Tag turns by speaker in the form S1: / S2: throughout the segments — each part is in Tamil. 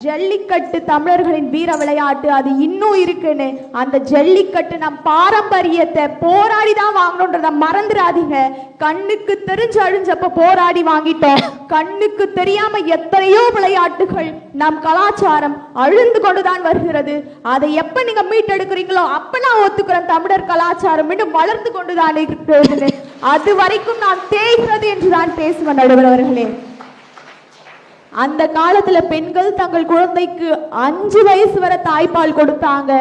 S1: ஜல்லிக்கட்டு தமிழர்களின் வீர விளையாட்டு, அது இன்னும் இருக்குன்னு. அந்த ஜல்லிக்கட்டு நம் பாரம்பரியத்தை போராடி தான் வாங்கணுன்றத மறந்துடாதீங்க. கண்ணுக்கு தெரிஞ்சு அழிஞ்சப்ப போராடி வாங்கிட்டோம். கண்ணுக்கு தெரியாம எத்தனையோ விளையாட்டுகள் நம் கலாச்சாரம் அழிந்து கொண்டுதான் வருகிறது. அதை எப்ப நீங்க மீட்டெடுக்கிறீங்களோ அப்ப நான் ஒத்துக்கிறேன், தமிழர் கலாச்சாரம் மீண்டும் வளர்ந்து கொண்டுதான் இருக்கிறது. அது வரைக்கும் நான் தேய்கிறது என்றுதான் பேசுவேன் நடுவர் அவர்களே. அந்த காலத்துல பெண்கள் தங்கள் குழந்தைக்கு 5 வயசு வரை தாய்ப்பால் கொடுத்தாங்க.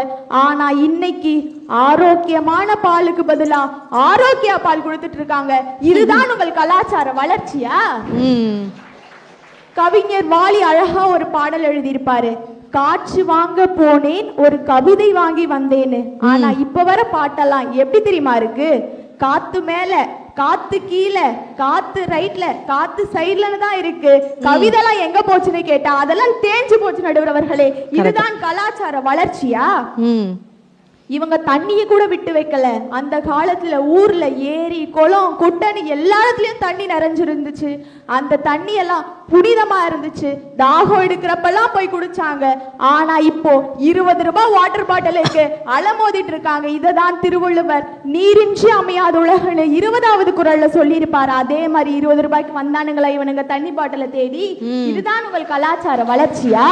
S1: ஆனா இன்னைக்கு ஆரோக்கியமான பாலுக்கு பதிலா ஆரோக்கிய பால் கொடுத்துட்டு இருக்காங்க. இதுதான் உங்கள் கலாச்சார வளர்ச்சியா? கவிஞர் வாலி அழகா ஒரு பாடல் எழுதியிருப்பாரு, காற்று வாங்க போனேன் ஒரு கவிதை வாங்கி வந்தேன்னு. ஆனா இப்ப வர பாட்டெல்லாம் எப்படி தெரியுமா இருக்கு? காத்து மேல, காத்து கீழே, காத்து ரைட்ல, காத்து சைட்ல தான் இருக்கு. கவிதைலாம் எங்க போச்சுன்னு கேட்டா அதெல்லாம் தேஞ்சு போச்சு நடுவர் அவர்களே. இதுதான் கலாச்சார வளர்ச்சியா? இவங்க தண்ணிய கூட விட்டு வைக்கல. அந்த காலத்துல ஊர்ல ஏரி குளம் குட்டைன்னு எல்லா இடத்துலயும் தண்ணி நிறைஞ்சிருந்துச்சு. அந்த தண்ணி எல்லாம் புனிதமா இருந்துச்சு. தாகம் எடுக்கிறப்பெல்லாம் போய் குடிச்சாங்க. ஆனா இப்போ 20 ரூபாய் வாட்டர் பாட்டிலுக்கு அலமோதிட்டு இருக்காங்க. இததான் திருவள்ளுவர் நீரின்றி அமையாத உலகன்னு 20வது குறள்ல சொல்லியிருப்பாரு. அதே மாதிரி 20 ரூபாய்க்கு வந்தானுங்களா இவனுங்க தண்ணி பாட்டில தேடி. இதுதான் உங்கள் கலாச்சார வளர்ச்சியா?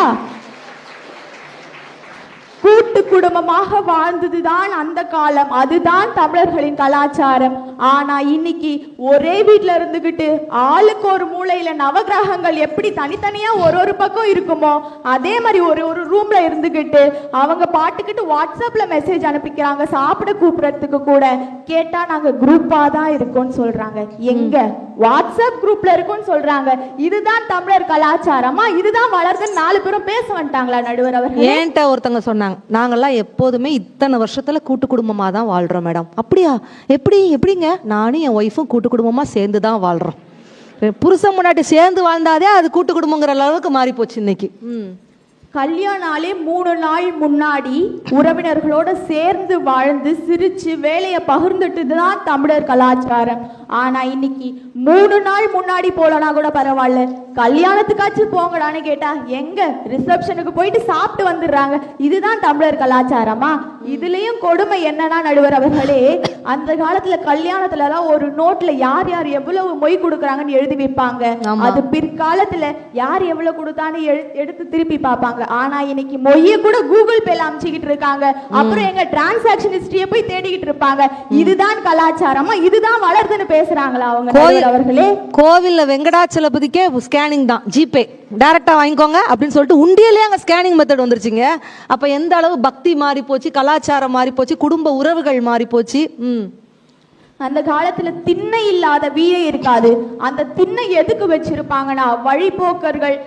S1: கூட்டு குடும்பமாக வாழ்ந்ததுதான் அந்த காலம், அதுதான் தமிழர்களின் கலாச்சாரம். ஆனா இன்னைக்கு ஒரே வீட்டுல இருந்துகிட்டு ஆளுக்கு ஒரு மூலையில நவகிரகங்கள் எப்படி தனித்தனியா ஒரு பக்கம் இருக்குமோ அதே மாதிரி ஒரு ரூம்ல இருந்துகிட்டு அவங்க பாட்டுக்கிட்டு வாட்ஸ்அப்ல மெசேஜ் அனுப்பிக்கிறாங்க. சாப்பிட கூப்பிடுறதுக்கு கூட கேட்டா நாங்க குரூப்பா தான் இருக்கோம்னு சொல்றாங்க. எங்க வாட்ஸ்அப் குரூப்ல இருக்கோம்னு சொல்றாங்க. இதுதான் தமிழர் கலாச்சாரமா? இதுதான் வளர்ந்து 4 பேரும் பேச வந்துட்டாங்களா நடுவர் அவர்கள்?
S2: ஏன்ட்ட ஒருத்தங்க சொன்னாங்க, நாங்கெல்லாம் எப்போதுமே இத்தனை வருஷத்துல கூட்டு குடும்பமா தான் வாழ்றோம் மேடம். அப்படியா? எப்படிங்க? நானும் என் ஒய்ஃபும் கூட்டு குடும்பமா சேர்ந்து தான் வாழ்றோம். புருஷன் முன்னாடி சேர்ந்து வாழ்ந்தாதே அது கூட்டு குடும்பங்கிற அளவுக்கு மாறி போச்சு இன்னைக்கு.
S1: கல்யாணாலே 3 நாள் முன்னாடி உறவினர்களோட சேர்ந்து வாழ்ந்து சிரிச்சு வேலையை பகிர்ந்துட்டு தான் தமிழர் கலாச்சாரம். ஆனா இன்னைக்கு 3 நாள் முன்னாடி போலனா கூட பரவாயில்ல, கல்யாணத்துக்காச்சும் போங்கடான்னு கேட்டா எங்க ரிசப்ஷனுக்கு போயிட்டு சாப்பிட்டு வந்துடுறாங்க. இதுதான் தமிழர் கலாச்சாரமா? இதுலயும் கொடுமை என்னன்னா நடுவர் அவர்களே, அந்த காலத்துல கல்யாணத்துல எல்லாம் ஒரு நோட்ல யார் யார் எவ்வளவு மொய் கொடுக்குறாங்கன்னு எழுதி வைப்பாங்க. அது பிற்காலத்துல யார் எவ்வளவு கொடுத்தான்னு எடுத்து திருப்பி பார்ப்பாங்க. ஆனா இன்னைக்கு மொய்ய கூட கூகுள் பேல அமைச்சுக்கிட்டு இருக்காங்க. அப்புறம் எங்க டிரான்சாக்ஷன் ஹிஸ்டரிய போய் தேடிக்கிட்டு இருப்பாங்க. இதுதான் கலாச்சாரமா? இதுதான் வளர்துன்னு பேசுறாங்களா அவங்க அவர்களே?
S2: கோவில்ல வெங்கடாச்சலபதிக்கே ஸ்கேனிங் தான், ஜிபே டைரக்டா வாங்கிக்கோங்க அப்படின்னு சொல்லிட்டு உண்டியலே அங்க ஸ்கேனிங் மெத்தட் வந்துருச்சுங்க. அப்ப எந்த அளவு பக்தி மாறி போச்சு, கலாச்சாரம் மாறி போச்சு, குடும்ப உறவுகள் மாறி போச்சு.
S1: அந்த காலத்துல திண்ணை இல்லாத வீடே இருக்காது. அந்த திண்ணை எதுக்கு வச்சிருப்பாங்கன்னா வழிபோக்கர்கள்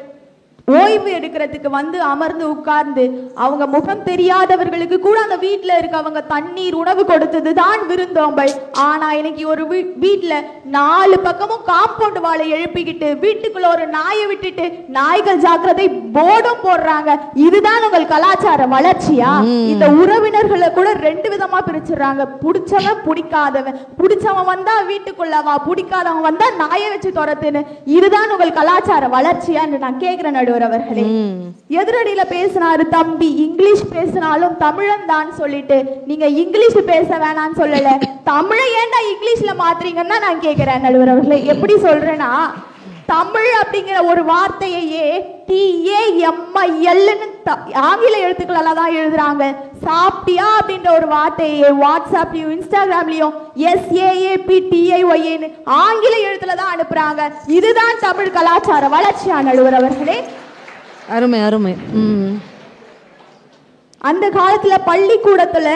S1: ஓய்வு எடுக்கிறதுக்கு வந்து அமர்ந்து உட்கார்ந்து அவங்க முகம் தெரியாதவர்களுக்கு கூட அந்த வீட்டுல இருக்கவங்க தண்ணீர் உணவு கொடுத்தது தான் விருந்தோம்பல். ஆனா இன்னைக்கு ஒரு வீட்டுல 4 பக்கமும் காம்பவுண்ட் வாழை எழுப்பிக்கிட்டு வீட்டுக்குள்ள ஒரு நாயை விட்டுட்டு நாய்கள் ஜாக்கிரதை போர்டும் போடுறாங்க. இதுதான் உங்கள் கலாச்சார வளர்ச்சியா? இந்த உறவினர்களை கூட 2 விதமா பிரிச்சுறாங்க. பிடிச்சவன் பிடிக்காதவன். பிடிச்சவன் வந்தா வீட்டுக்குள்ளவா, பிடிக்காதவன் வந்தா நாயை வச்சு துரத்துன்னு. இதுதான் உங்கள் கலாச்சார வளர்ச்சியான்னு நான் கேட்கிறேன் நடுவர் அவர்களே. எதிரடியில பேசினாரு தம்பி, இங்கிலீஷ் பேசினாலும் தமிழன் தான் சொல்லிட்டு நீங்க இங்கிலீஷ் பேச வேணான்னு சொல்லல, தமிழை ஏன்டா இங்கிலீஷ்ல மாத்துறீங்கன்னா நான் கேட்கிறேன் நடுவர் அவர்களே. எப்படி சொல்றேன்னா, தமிழ் அப்படிங்கிற ஒரு வார்த்தையே TAMIL ஆங்கில எழுத்துக்கள் தான் எழுதுறாங்க. சாப்பிட்டியா அப்படின்ற ஒரு வார்த்தையை வாட்ஸ்அப்லயும் இன்ஸ்டாகிராம்லயும் SAAPTIYA ஆங்கில எழுத்துல தான் அனுப்புறாங்க. இதுதான் தமிழ் கலாச்சார வளர்ச்சியா நடுவர் அவர்களே?
S2: அருமை அருமை.
S1: அந்த காலத்துல பள்ளிக்கூடத்துல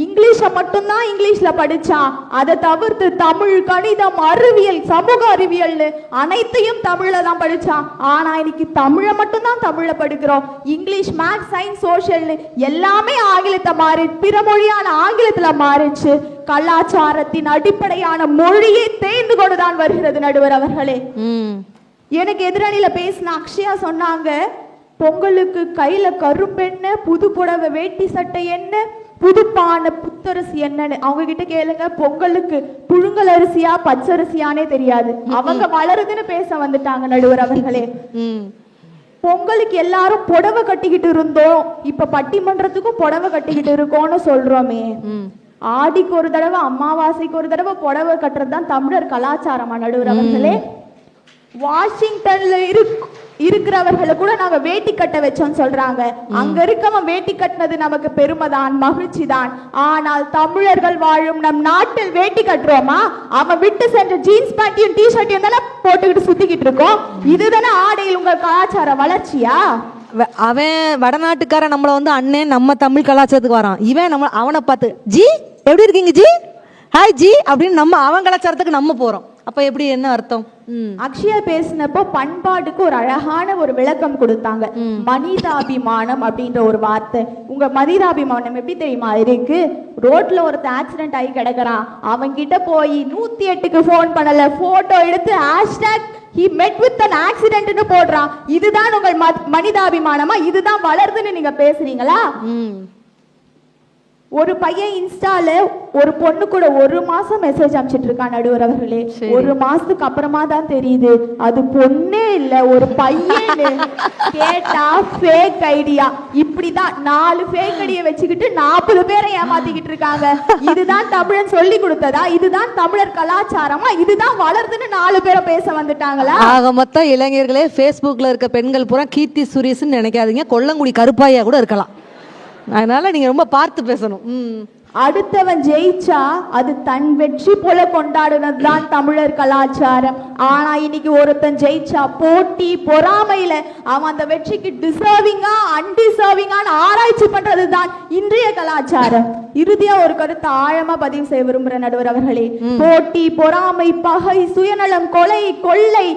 S1: இங்கிலீஷ மட்டும்தான் இங்கிலீஷ்ல படிச்சான். அதை தவிர்த்து தமிழ், கணிதம், அறிவியல், சமூக அறிவியல் அனைத்தையும் தமிழ்ல தான் படிச்சான். ஆனா இன்னைக்கு தமிழை மட்டும்தான் தமிழ்ல படிக்கிறோம். இங்கிலீஷ், மேத்ஸ், சயின்ஸ், சோசியல் எல்லாமே ஆங்கிலத்தை மாறி பிற மொழியான ஆங்கிலத்துல மாறிச்சு. கலாச்சாரத்தின் அடிப்படையான மொழியை தேர்ந்து கொண்டுதான் வருகிறது நடுவர் அவர்களே. எனக்கு எதிரணியில பேசின அக்ஷயா சொன்னாங்க, பொங்கலுக்கு கையில கரும்பெண்ண, புது புடவை வேட்டி சட்டை என்ன, புதுப்பான புத்தரிசி என்னன்னு அவங்க கிட்ட கேளுங்க. பொங்கலுக்கு புழுங்கல் அரிசியா பச்சரிசியானே தெரியாது. அவங்க வளருதுன்னு பேச வந்துட்டாங்க நடுவர் அவர்களே. பொங்கலுக்கு எல்லாரும் புடவை கட்டிக்கிட்டு இருந்தோம், இப்ப பட்டிமன்றத்துக்கும் புடவை கட்டிக்கிட்டு இருக்கோம்னு சொல்றோமே. ஆடிக்கு ஒரு தடவை அமாவாசைக்கு ஒரு தடவை புடவை கட்டுறது தான் தமிழர் கலாச்சாரமா நடுவர் அவர்களே? வாஷிங்டன்ல இருக்கிறவர்களை கூட நாங்க வேட்டி கட்ட வச்சோம்னு சொல்றாங்க. அங்க இருக்கவன் வேட்டி கட்டினது நமக்கு பெருமைதான், மகிழ்ச்சி தான். ஆனால் தமிழர்கள் வாழும் நம் நாட்டில் வேட்டி கட்டுறோமா? அவன் விட்டு சென்ற ஜீன்ஸ் பேண்டையும் டிஷர்ட்டையும் தானே போட்டுக்கிட்டு சுத்திக்கிட்டு இருக்கோம். இதுதானே ஆடையில் உங்கள் கலாச்சார வளர்ச்சியா?
S2: அவன் வடநாட்டுக்காரன் நம்மளை வந்து அண்ணன் நம்ம தமிழ் கலாச்சாரத்துக்கு வரான். இவன் நம்ம அவனை பார்த்து ஜி எப்படி இருக்கீங்க ஜி, ஹாய் ஜி அப்படின்னு நம்ம அவன் கலாச்சாரத்துக்கு நம்ம போறோம். அப்ப எப்படி, என்ன அர்த்தம்?
S1: அக்ஷயா பேசினப்போ பண்பாட்டுக்கு ஒரு அழகான ஒரு விளக்கம் கொடுத்தாங்க. மனிதாபிமானம் அப்படின்ற ஒரு வார்த்தை. உங்க மனிதாபிமானம் எப்படி தெரியுமா இருக்கு? ரோட்ல ஒருத்தர் ஆக்சிடென்ட் ஆகி கிடக்குறான், அவன் கிட்ட போய் 108க்கு போன் பண்ணல, போட்டோ எடுத்து hashtag he met with an accident ன்னு போடுறான். இதுதான் உங்கள் மனிதாபிமானமா? இதுதான் வளருதுன்னு நீங்க பேசுறீங்களா? ஒரு பையன் இன்ஸ்டால ஒரு பொண்ணு கூட 1 மாசம் மெசேஜ் அனுப்பிச்சிட்டு இருக்கான் நடுவர் அவர்களே. 1 மாசத்துக்கு அப்புறமா தான் தெரியுது அது பொண்ணே இல்ல, ஒரு பையன். கேட்டா ஃபேக் ஐடியா. இப்படிதான் 4 ஃபேக் ஐடியா வச்சுக்கிட்டு 40 பேரை ஏமாத்திக்கிட்டு இருக்காங்க. இதுதான் தமிழன் சொல்லி கொடுத்ததா? இதுதான் தமிழர் கலாச்சாரமா? இதுதான் வளர்ந்துன்னு 4 பேரை பேச வந்துட்டாங்களா?
S2: ஆக மொத்தம் இளைஞர்களே, ஃபேஸ்புக்ல இருக்க பெண்கள் பூரா கீர்த்தி சுரேஷ்னு நினைக்காதீங்க, கொல்லங்குடி கருப்பாயா கூட இருக்கலாம். அதனால நீங்க ரொம்ப பார்த்து பேசணும்.
S1: அடுத்தவன் ஜெயிச்சா அது தன் வெற்றி போல கொண்டாடுனதுதான் தமிழர் கலாச்சாரம். ஆனா இன்னைக்கு ஒருத்தன் ஜெயிச்சா போட்டி பொறாமையில அவன் அந்த வெற்றிக்கு டிசர்விங்கா அன்டிசர்விங்கான்னு ஆராய்ச்சி பண்றதுதான் இன்றைய கலாச்சாரம். இறுதியா ஒரு கருத்தை ஆழமா பதிவு செய்ய விரும்புற நடுவர் அவர்களே, போட்டி பொறாமை பகை சுயநலம் கொலை கொள்ளை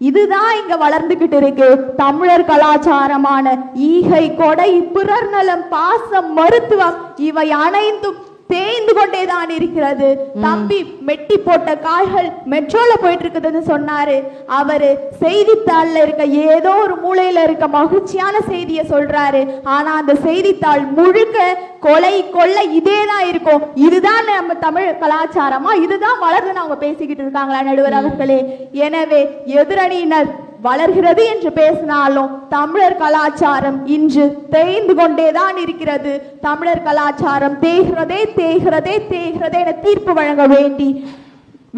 S1: இதுதான் இங்க வளர்ந்துகிட்டு இருக்கு. தமிழர் கலாச்சாரமான ஈகை கொடை பிறர் நலம் பாசம் மருத்துவம் இவை அனைத்தும் தேய்ந்து கொண்டேதான் இருக்கிறது. தம்பி மெட்டி போட்ட காய்கள் மெட்ரோல போயிட்டு இருக்குதுன்னு சொன்னாரு. அவரு செய்தித்தாள்ல இருக்க ஏதோ ஒரு மூலையில இருக்க மகிழ்ச்சியான செய்திய சொல்றாரு. ஆனா அந்த செய்தித்தாள் முழுக்க கொலை கொள்ளை இதேதான் இருக்கும். இதுதான் நம்ம தமிழ் கலாச்சாரமா? இதுதான் வளர்ந்து அவங்க பேசிக்கிட்டு இருக்காங்களா நடுவர் அவர்களே? எனவே எதிரணியினர் வளர்கிறது என்று பேசினாலும் தமிழர் கலாச்சாரம் இன்று தேய்ந்து கொண்டேதான் இருக்கிறது. தமிழர் கலாச்சாரம் தேய்கிறதே தேய்கிறதே தேய்கிறதே என தீர்ப்பு வழங்க வேண்டி,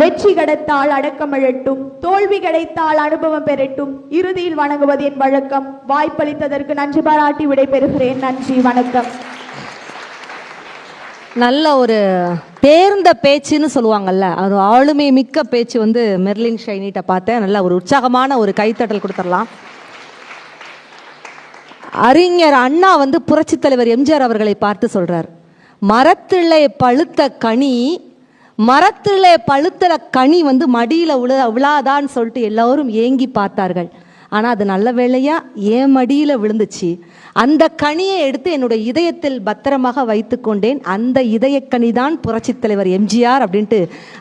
S1: வெற்றி கிடைத்தால் அடக்கம் எழட்டும், தோல்வி கிடைத்தால் அனுபவம் பெறட்டும், இறுதியில் வணங்குவது என் வழக்கம். வாய்ப்பளித்ததற்கு நன்றி பாராட்டி விடைபெறுகிறேன். நன்றி, வணக்கம்.
S2: நல்ல ஒரு தேர்ந்த பேச்சுன்னு சொல்லுவாங்கல்ல, அது ஆளுமை மிக்க பேச்சு வந்து மெர்லின் ஷைனிட்ட பார்த்தேன். நல்ல ஒரு உற்சாகமான ஒரு கைத்தட்டல் கொடுத்துடலாம். அறிஞர் அண்ணா வந்து புரட்சி தலைவர் எம்ஜிஆர் அவர்களை பார்த்து சொல்றார், மரத்திலே பழுத்த கனி, மரத்திலே பழுத்த கனி வந்து மடியில விழாதான்னு சொல்லிட்டு எல்லோரும் ஏங்கி பார்த்தார்கள். ஆனால் அது நல்ல வேளையா என் மடியில் விழுந்துச்சு. அந்த கனியை எடுத்து என்னுடைய இதயத்தில் பத்திரமாக வைத்து கொண்டேன். அந்த இதயக்கனி தான் புரட்சி தலைவர் எம்ஜிஆர் அப்படின்ட்டு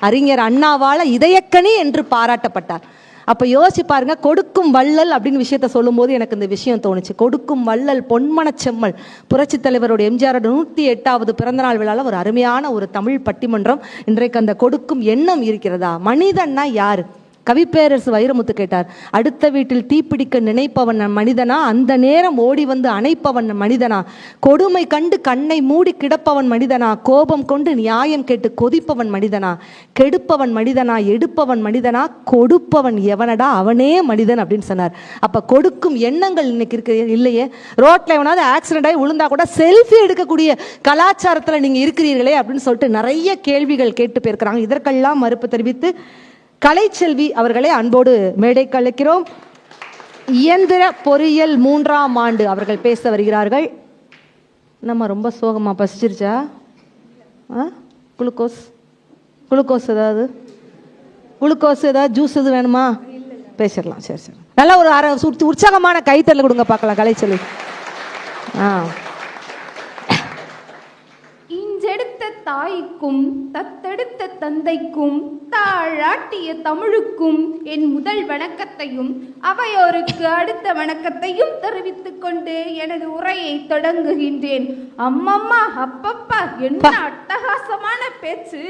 S2: அறிஞர் அண்ணாவால் இதயக்கனி என்று பாராட்டப்பட்டார். அப்போ யோசிச்சு பாருங்க, கொடுக்கும் வள்ளல் அப்படின்னு விஷயத்த சொல்லும்போது எனக்கு இந்த விஷயம் தோணுச்சு. கொடுக்கும் வள்ளல் பொன்மனச்செம்மல் புரட்சி தலைவருடைய எம்ஜிஆரோட 108வது பிறந்தநாள் விழாவில் ஒரு அருமையான ஒரு தமிழ் பட்டிமன்றம். இன்றைக்கு அந்த கொடுக்கும் எண்ணம் இருக்கிறதா? மனிதன்னா யாரு? கவிப்பேரரசு வைரமுத்து கேட்டார், அடுத்த வீட்டில் தீப்பிடிக்க நினைப்பவன் மனிதனா, அந்த நேரம் ஓடி வந்து அணைப்பவன் மனிதனா, கொடுமை கண்டு கண்ணை மூடி கிடப்பவன் மனிதனா, கோபம் கொண்டு நியாயம் கேட்டு கொதிப்பவன் மனிதனா, கெடுப்பவன் மனிதனா, எடுப்பவன் மனிதனா, கொடுப்பவன் எவனடா அவனே மனிதன் அப்படின்னு சொன்னார். அப்ப கொடுக்கும் எண்ணங்கள் இன்னைக்கு இருக்கு இல்லையே? ரோட்ல எவனாவது ஆக்சிடென்ட் ஆகி விழுந்தா கூட செல்ஃபி எடுக்கக்கூடிய கலாச்சாரத்துல நீங்க இருக்கிறீர்களே அப்படின்னு சொல்லிட்டு நிறைய கேள்விகள் கேட்டு போயிருக்கிறாங்க. இதற்கெல்லாம் மறுப்பு தெரிவித்து கலைச்செல்வி அவர்களை அன்போடு மேடைக்கு அழைக்கிறோம். இயந்திர பொறியியல் 3ஆம் ஆண்டு அவர்கள் பேச வருகிறார்கள். நம்ம ரொம்ப சோகமா பசிச்சிருச்சா? குளுக்கோஸ் குளுக்கோஸ் ஏதாவது ஜூஸ் எது வேணுமா? பேசிடலாம். சரி சரி, நல்லா ஒரு உற்சாகமான கைத்தறல் கொடுங்க பார்க்கலாம் கலைச்செல்வி.
S3: இஞ்செடுத்த தாய்க்கும் தத்தெடுத்த தந்தைக்கும் தாழாட்டிய தமிழுக்கும் என் முதல் வணக்கத்தையும் அவையோருக்கு அடுத்த வணக்கத்தையும் தெரிவித்துக் கொண்டு எனது உரையை தொடங்குகின்றேன். அம்மம்மா அப்பப்பா, என்ன அட்டகாசமான பேச்சு,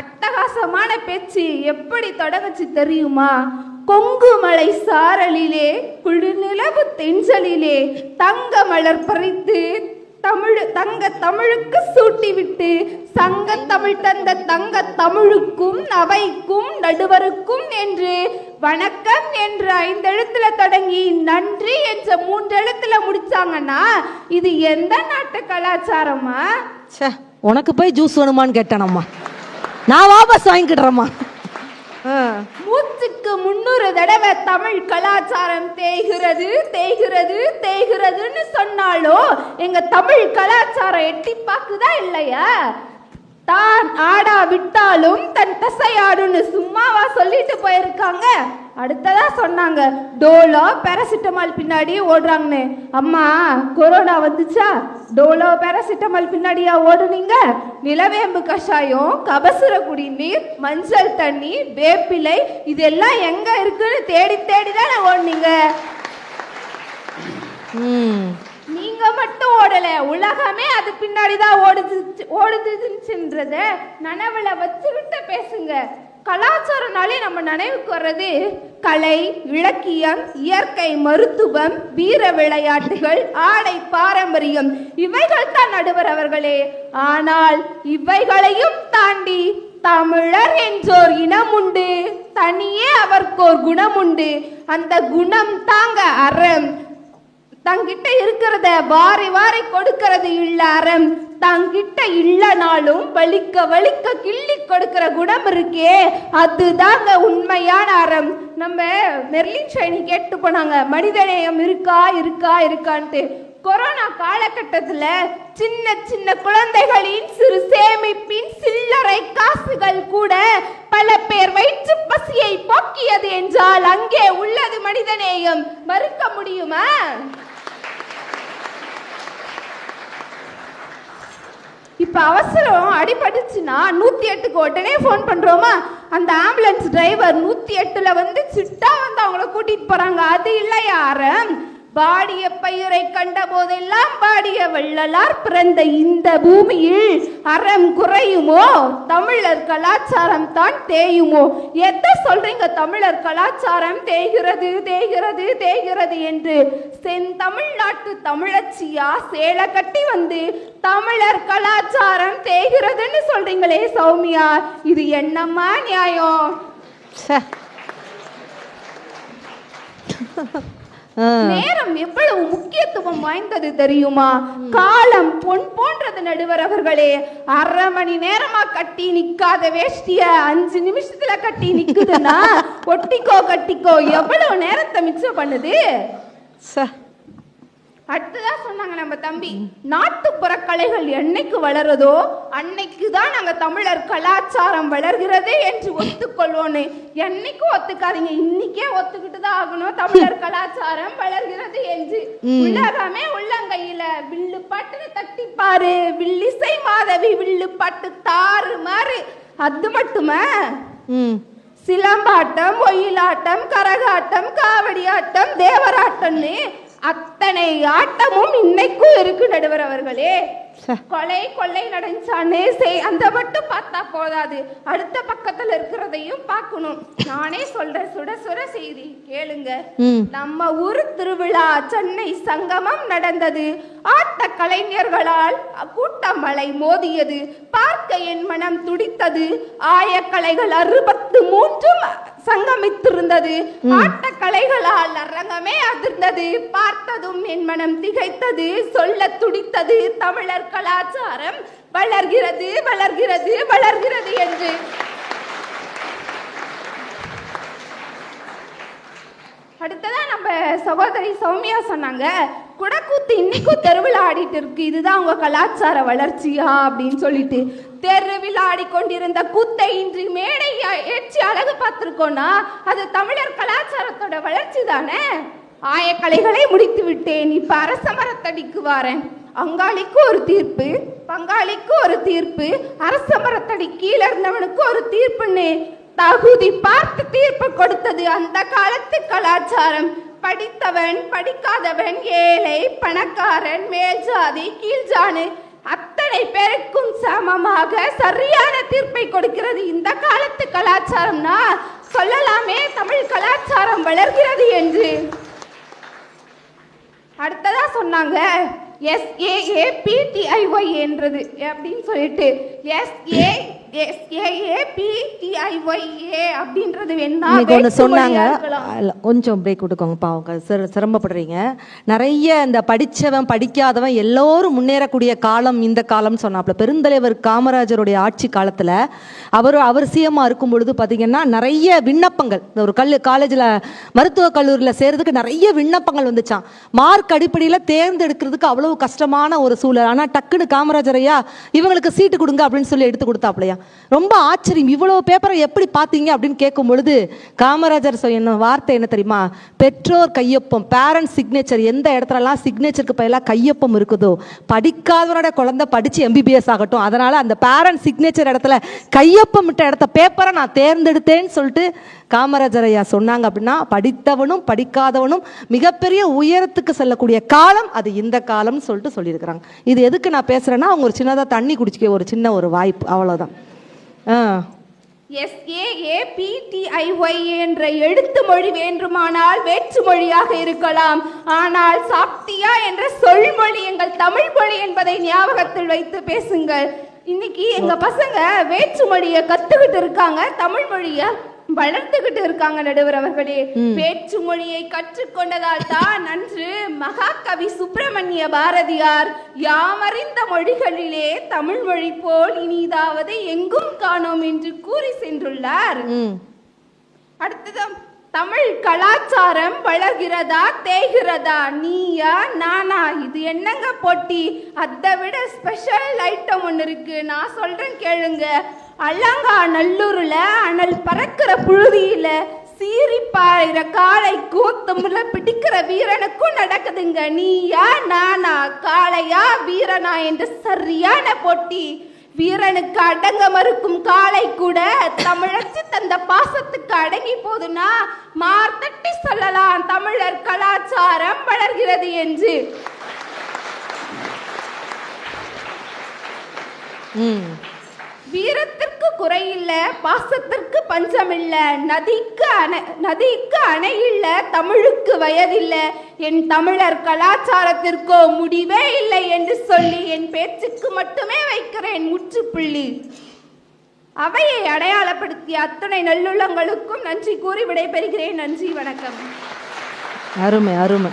S3: அட்டகாசமான பேச்சு. எப்படி தொடங்குச்சு தெரியுமா? கொங்கு மலை சாரலிலே குளிர்நிலவு தென்றலிலே தங்க மலர் பறித்து தமிழுக்கு சூட்டிவிட்டு சங்க தமிழ் தந்த தங்க தமிழுக்கும் அவைக்கும் நடுவருக்கும் என்று வணக்கம் என்று 5 எழுத்துல தொடங்கி நன்றி என்ற 3 எழுத்துல முடிச்சாங்கன்னா இது எந்த நாட்டு கலாச்சாரமா?
S2: உனக்கு போய் ஜூஸ் வேணுமான்னு கேட்டேனம்மா, நான் வாபஸ் வாங்கிக்கிடுறேம்மா.
S3: மூச்சுக்கு 300 தடவை தமிழ் கலாச்சாரம் தேய்கிறது தேய்கிறது தேய்கிறதுன்னு சொன்னாலும் எங்க தமிழ் கலாச்சாரம் எட்டி பாக்குதா இல்லையா? தான் ஆடா விட்டாலும் தன் தசையாடுன்னு சும்மாவா சொல்லிட்டு போயிருக்காங்க. அடுத்ததா சொன்னாங்க டோலோ பேராசிட்டமால் பின்னாடி ஓடுறாங்கன்னு. அம்மா கொரோனா வந்துச்சா டோலோ பேராசிட்டமால் பின்னாடியா ஓடுனீங்க? நிலவேம்பு கஷாயம், கபசுர குடிநீர், மஞ்சள் தண்ணி, வேப்பிலை இதெல்லாம் எங்க இருக்குன்னு தேடி தேடி தானே ஓடுனீங்க. நீங்க மட்டும் ஓடல, உலகமே அது பின்னாடிதான் ஓடுதுன்றத நனவுல வச்சுக்கிட்டு பேசுங்க. கலாச்சாரம்னாலே நம்ம நினைவுக்கு வர்றது கலை, இலக்கியம், இயற்கை, மருத்துவம், வீர விளையாட்டுகள், ஆடை, பாரம்பரியம் இவைகள் தான் நடுவர் அவர்களே. ஆனால் இவைகளையும் தாண்டி தமிழர் என்றோர் இனம் உண்டு, தனியே அவர்க்கோர் குணம் உண்டு. அந்த குணம் தாங்க அறம். தங்கிட்ட இருக்கிறத வாரி வாரி கொடுக்கறது இல்ல அறம். தங்கிட்ட இல்லனாலும் வலிக்க வலிக்க கிள்ளி கொடுக்கிற குணம் இருக்கே அதுதாங்க உண்மையான அறம். நம்ம மெர்லின் ஷைனி கேட்டு போனாங்க மனிதநேயம் இருக்கா இருக்கா இருக்கான்ட்டு. கொரோனா காலகட்டத்துல சின்ன சின்ன குழந்தைகளின் சிறு சேமிப்பின் சில்லறை காசுகள் கூட பல பேர் வயிற்று பசியை போக்கியது என்றால் அங்கே உள்ளது மனிதநேயம். மறுக்க முடியுமா? இப்ப அவசரம் அடிபட்டுச்சுன்னா 108க்கு உடனே போன் பண்றோமா? அந்த ஆம்புலன்ஸ் டிரைவர் 108ல வந்து சிட்டா வந்து அவங்கள கூட்டிட்டு போறாங்க. அது இல்லையா அறம்? பாடிய பயிரை கண்ட போதெல்லாம் பாடிய வள்ளலார் பிறந்த இந்த பூமியில் அறம் குறையுமோ? தமிழர் கலாச்சாரம் தான் தேயுமோ? எதை சொல்றீங்க தமிழர் கலாச்சாரம் தேய்கிறது தேய்கிறது தேய்கிறது என்று? செந்தமிழ்நாட்டு தமிழச்சியா சேலை கட்டி வந்து தமிழர் கலாச்சாரம் தேய்கிறதுன்னு சொல்றீங்களே சௌமியா, இது என்னம்மா நியாயம்? நேரம் எவ்வளவு முக்கியத்துவம் வாய்ந்தது தெரியுமா? காலம் பொன் போன்றது நடுவர் அவர்களே. 1/2 மணி நேரமா கட்டி நிக்காத வேஷ்டிய 5 நிமிஷத்துல கட்டி நிக்குதுன்னா ஒட்டிக்கோ கட்டிக்கோ எவ்வளவு நேரத்தை மிச்சம் பண்ணுது. அடுத்ததான் சொன்னாங்க நம்ம தம்பி, நாட்டுப்புற கலைகள் என்னைக்கு வளருதோ அன்னைக்கு தான் நாங்க தமிழர் கலாச்சாரம் வளர்கிறது என்று ஒத்துக்கொள்வோன்னு. என்னைக்கும் ஒத்துக்காதீங்க, இன்னைக்கே ஒத்துக்கிட்டு தான் ஆகணும் தமிழர் கலாச்சாரம் வளர்கிறது என்று. உலகமே உள்ளங்கையில வில்லு பாட்டுன்னு தட்டிப்பாரு, வில்லிசை மாதவி வில்லு பாட்டு தாறு மாறு. அது மட்டுமா, சிலம்பாட்டம், ஒயிலாட்டம், கரகாட்டம், காவடி ஆட்டம், தேவராட்டம்னு அத்தனை ஆட்டமும் இன்னைக்கும் இருக்கு நடுவர் அவர்களே. கொலை கொள்ளை நடந்தானே அந்த மட்டும் பார்த்தா போதாது, அடுத்த பக்கத்துல இருக்கிறதையும் பார்க்கணும். நானே சொல்றேன், சுட சுட செய்தி கேளுங்க. நம்ம ஊர் திருவிழா சென்னை சங்கமம் நடந்தது. ஆட்ட கலைஞர்களால் கூட்டமலை மோதியது. பார்க்க என் மனம் துடித்தது. ஆயக்கலைகள் 63 சங்கமித்திருந்தது. ஆட்ட கலைகளால் அரங்கமே அதிர்ந்தது. பார்த்ததும் என் மனம் திகைத்தது. சொல்ல துடித்தது, தமிழர் கலாச்சாரம் வளர்கிறது வளர்கிறது வளர்கிறது என்று. அடுத்ததா நம்ம சகோதரி சௌமியா சொன்னாங்க, குடக்கூத்து இன்னைக்கும் தெருவில் ஆடிட்டு இருக்கு, இதுதான் உங்க கலாச்சார வளர்ச்சியா அப்படின்னு சொல்லிட்டு. தெருவில் ஆடிக்கொண்டிருந்த கூத்தை இன்று மேடை ஏற்றி அழகு பார்த்திருக்கோம்னா அது தமிழர் கலாச்சாரத்தோட வளர்ச்சி தானே. ஆயக்கலைகளை முடித்து விட்டேன், இப்ப அரச மரத்தடிக்கு வாரேன். அங்காளிக்கு ஒரு தீர்ப்பு, பங்காளிக்கு ஒரு தீர்ப்பு, அரச மரத்தடி கீழே இருந்தவனுக்கு ஒரு தீர்ப்புன்னு தகுதி பார்த்து தீர்ப்பு கொடுத்தது அந்த காலத்து கலாச்சாரம். படித்தவன் படிக்காதவன், ஏழை பணக்காரன், மேல் ஜாதி கீழ் ஜாதி அத்தனை பேருக்கும் சமமாக சரியான தீர்ப்பை கொடுக்கிறது இந்த காலத்து கலாச்சாரம்னா சொல்லலாமே தமிழ் கலாச்சாரம் வளர்கிறது என்று. அடுத்ததா சொன்னாங்க SAAPTIY என்றது அப்படின்னு சொல்லிட்டு SAAPTIYA அப்படின்றது வேணா
S2: சொன்னாங்க. கொஞ்சம் பிரேக் விட்டுக்கோங்கப்பா, அவங்க சிரமப்படுறீங்க. நிறைய இந்த படித்தவன் படிக்காதவன் எல்லோரும் முன்னேறக்கூடிய காலம் இந்த காலம்னு சொன்னாப்புல. பெருந்தலைவர் காமராஜருடைய ஆட்சி காலத்தில் அவர் சிஎம்மாக இருக்கும் பொழுது பார்த்தீங்கன்னா நிறைய விண்ணப்பங்கள், ஒரு காலேஜில் மருத்துவக் கல்லூரியில் சேர்றதுக்கு நிறைய விண்ணப்பங்கள் வந்துச்சான். மார்க் அடிப்படையில் தேர்ந்தெடுக்கிறதுக்கு அவ்வளவு கஷ்டமான ஒரு சூழல். ஆனால் டக்குன்னு காமராஜர் ஐயா இவங்களுக்கு சீட்டு கொடுங்க அப்படின்னு சொல்லி எடுத்து கொடுத்தாப்லையா. ரொம்ப ஆச்சரியம், இவ்வளோ பேப்பரை எப்படி பார்த்தீங்க அப்படின்னு கேட்கும் பொழுது காமராஜர் என்ன வார்த்தை என்ன தெரியுமா? பெற்றோர் கையொப்பம், பேரண்ட் சிக்னேச்சர். எந்த இடத்துலலாம் சிக்னேச்சருக்கு பதிலாக கையொப்பம் இருக்குதோ, படிக்காதவனோட குழந்தை படித்து MBBS ஆகட்டும், அதனால் அந்த பேரண்ட் சிக்னேச்சர் இடத்துல கையொப்பம் விட்ட இடத்த பேப்பரை நான் தேர்ந்தெடுத்தேன்னு சொல்லிட்டு காமராஜர் ஐயா சொன்னாங்க. அப்படின்னா படித்தவனும் படிக்காதவனும் மிகப்பெரிய உயரத்துக்கு செல்லக்கூடிய காலம் அது இந்த காலம்னு சொல்லிட்டு சொல்லியிருக்கிறாங்க. இது எதுக்கு நான் பேசுகிறேன்னா, அவங்க ஒரு சின்னதாக தண்ணி குடிச்சிக்க ஒரு சின்ன ஒரு வாய்ப்பு, அவ்வளோதான்.
S3: SAAPTIY என்ற எழுத்து மொழி வேண்டுமானால் வேற்று மொழியாக இருக்கலாம், ஆனால் சாப்பிட்டியா என்ற சொல்மொழி எங்கள் தமிழ் மொழி என்பதை ஞாபகத்தில் வைத்து பேசுங்கள். இன்னைக்கு எங்க பசங்க வேற்று மொழியை கத்துக்கிட்டு இருக்காங்க, தமிழ் மொழிய வளர்த்துக்கிட்டு இருக்காங்க. நடுவர் அவர்களே, வேற்று மொழியை கற்றுக்கொண்டதால் தான் அன்று மகாகவி சுப்பிரமணிய பாரதியார் யாமறிந்த மொழிகளிலே தமிழ் மொழி போல் இனிதாவது எங்கும் காணோம் என்று கூறி சென்றுள்ளார். அடுத்தது, தமிழ் கலாச்சாரம் வளர்கிறதா தேய்கிறதா, நீயா நானா? இது என்னங்க போட்டி? அதை விட ஸ்பெஷல் ஐட்டம் ஒன்று இருக்கு, நான் சொல்றேன் கேளுங்க. அலங்கா நல்லூர்ல அனல் பறக்கிற புழுதியில சீறி பாயிற காளை கூத்தமுல பிடிக்கிற வீரனுக்கும் நடக்குதுங்க. நீயா நானா, காளையா வீரனா என்று சரியான போட்டி. வீரனுக்கு அடங்க மறுக்கும் காளை கூட தமிழச்சு தந்த பாசத்துக்கு அடங்கி போதுனா மார்த்தட்டி சொல்லலாம் தமிழர் கலாச்சாரம் வளர்கிறது என்று. வீரத்திற்கு குறையில்ல, பாசத்திற்கு பஞ்சமில்ல, நதிக்கு அணை இல்ல, தமிழுக்கு வயதில்ல, என் தமிழர் கலாச்சாரத்திற்கோ முடிவே இல்லை என்று சொல்லி என் பேச்சுக்கு மட்டுமே வைக்கிறேன் முற்றுப்புள்ளி. அவையை அடையாளப்படுத்திய அத்தனை நல்லுள்ளங்களுக்கும் நன்றி கூறி விடைபெறுகிறேன். நன்றி, வணக்கம்.
S2: அருமை அருமை.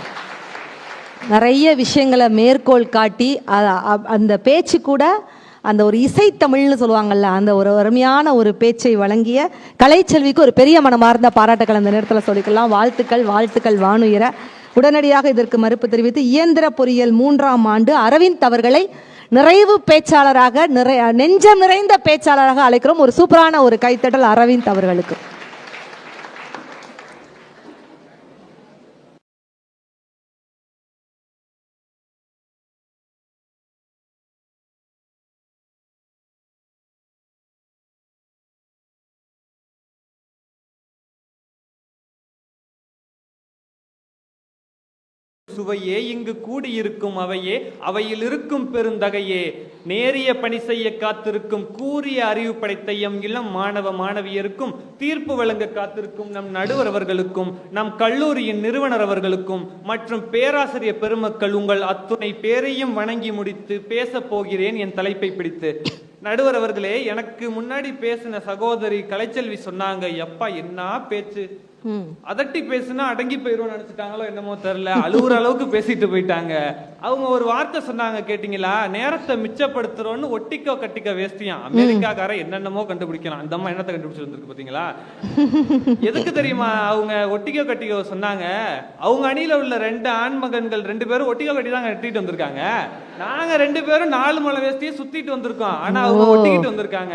S2: நிறைய விஷயங்களை மேற்கோள் காட்டி அந்த பேச்சு கூட அந்த ஒரு இசைத்தமிழ்னு சொல்லுவாங்கள்ல, அந்த ஒரு அருமையான ஒரு பேச்சை வழங்கிய கலைச்செல்விக்கு ஒரு பெரிய மனமார்ந்த பாராட்டுக்கள் அந்த நேரத்தில் சொல்லிக்கலாம். வாழ்த்துக்கள் வாழ்த்துக்கள் வானுயர. உடனடியாக இதற்கு மறுப்பு தெரிவித்து இயந்திர பொறியியல் 3ஆம் ஆண்டு அரவிந்த் அவர்களை நிறைவு பேச்சாளராக நெஞ்சம் நிறைந்த பேச்சாளராக அழைக்கிறோம். ஒரு சூப்பரான ஒரு கைத்தட்டல் அரவிந்த் அவர்களுக்கு.
S4: சுவையே இங்கு கூடியிருக்கும் அவையே, அவையில் இருக்கும் பெருந்தகையே, நேரிய பணி செய்ய காத்திருக்கும் கூறிய அறிவு படைத்த எம் இளம் மாணவ மாணவியருக்கும், தீர்ப்பு வழங்க காத்திருக்கும் நம் நடுவர் அவர்களுக்கும், நம் கல்லூரியின் நிறுவனர் அவர்களுக்கும் மற்றும் பேராசிரியர் பெருமக்கள், உங்கள் அத்துணை பேரையும் வணங்கி முடித்து பேச போகிறேன் என் தலைப்பை பிடித்து. நடுவர் அவர்களே, எனக்கு முன்னாடி பேசின சகோதரி கலைச்செல்வி சொன்னாங்க, எப்பா என்ன பேச்சு, அதட்டி பேசுனா அடங்கி போயிரும் நினைச்சிட்டாங்களோ என்னமோ தெரியல, அழுகுற அளவுக்கு பேசிட்டு போயிட்டாங்க. அவங்க ஒரு வார்த்தை சொன்னாங்க கேட்டீங்களா, நேரத்தை மிச்சப்படுத்துறோன்னு ஒட்டிக்கோ கட்டிக்க வேஸ்டியான். அமெரிக்காக்கார என்னென்னமோ கண்டுபிடிக்கலாம், அந்த அம்மா என்னத்தை கண்டுபிடிச்சு வந்திருக்கு பாத்தீங்களா. எதுக்கு தெரியுமா அவங்க ஒட்டிக்கோ கட்டிக்கோ சொன்னாங்க? அவங்க அணியில உள்ள 2 ஆண் மகன்கள் 2 பேரும் ஒட்டிக்கோ கட்டி தான் கட்டிட்டு வந்திருக்காங்க. நாங்க 2 பேரும் 4 முளை வேஸ்டியை சுத்திட்டு வந்திருக்கோம், ஆனா அவங்க ஒட்டிக்கிட்டு வந்திருக்காங்க.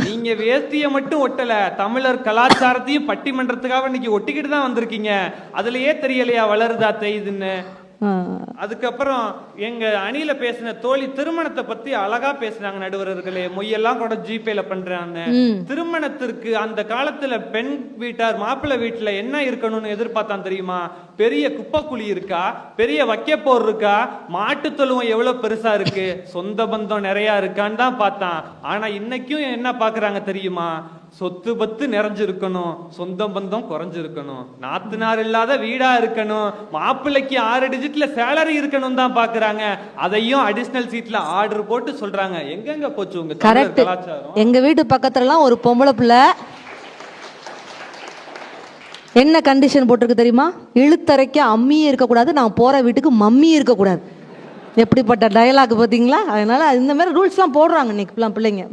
S4: நீங்க வேஸ்டிய மட்டும் ஒட்டல, தமிழர் கலாச்சாரத்தையும் பட்டிமன்றத்துக்காக இன்னைக்கு ஒட்டிக்கிட்டு தான் வந்திருக்கீங்க. அதுலயே தெரியலையா வளருதா தெரியுதுன்னு. அதுக்கப்புறம் எங்க அணியில பேசின தோழி திருமணத்தை பத்தி அழகா பேசினாங்க நடுவர்களே. மொய்யெல்லாம் கூட ஜிபேல பண்றாங்க. திருமணத்திற்கு அந்த காலத்துல பெண் வீட்டார் மாப்பிள்ளை வீட்டுல என்ன இருக்கணும்னு எதிர்பார்த்தான் தெரியுமா? பெரிய குப்பைக்குழி இருக்கா, பெரிய வைக்கப்போர் இருக்கா, மாட்டு தொழுவம் எவ்வளவு பெருசா இருக்கு, சொந்த பந்தம் நிறைய இருக்கான்னு தான் பார்த்தான். ஆனா இன்னைக்கும் என்ன பாக்குறாங்க தெரியுமா? சொத்து பத்து நிறைஞ்சிருக்கணும், சொந்தம் பந்தம் குறைஞ்சிருக்கணும், நாத்துனார் இல்லாத வீடா இருக்கணும், மாப்பிள்ளைக்கு 6 டிஜிட்ல சேலரி இருக்கணும் தான் பாக்குறாங்க. அதையும் அடிஷனல் சீட்ல ஆர்டர் போட்டு சொல்றாங்க. எங்கெங்க போச்சு உங்க
S2: கரெக்ட்.
S4: கலாச்சாரம்?
S2: எங்க வீட்டு பக்கத்துலலாம் ஒரு பொம்பளை பிள்ளை என்ன கண்டிஷன் போட்டிருக்கு தெரியுமா? இழுத்தரைக்க அம்மியும் இருக்கக்கூடாது, நான் போற வீட்டுக்கு மம்மியும் இருக்கக்கூடாது. எப்படிப்பட்ட டயலாக் பார்த்தீங்களா? அதனால இந்த மாதிரி ரூல்ஸ்லாம் போடுறாங்க இன்னைக்கு பிள்ளைங்க.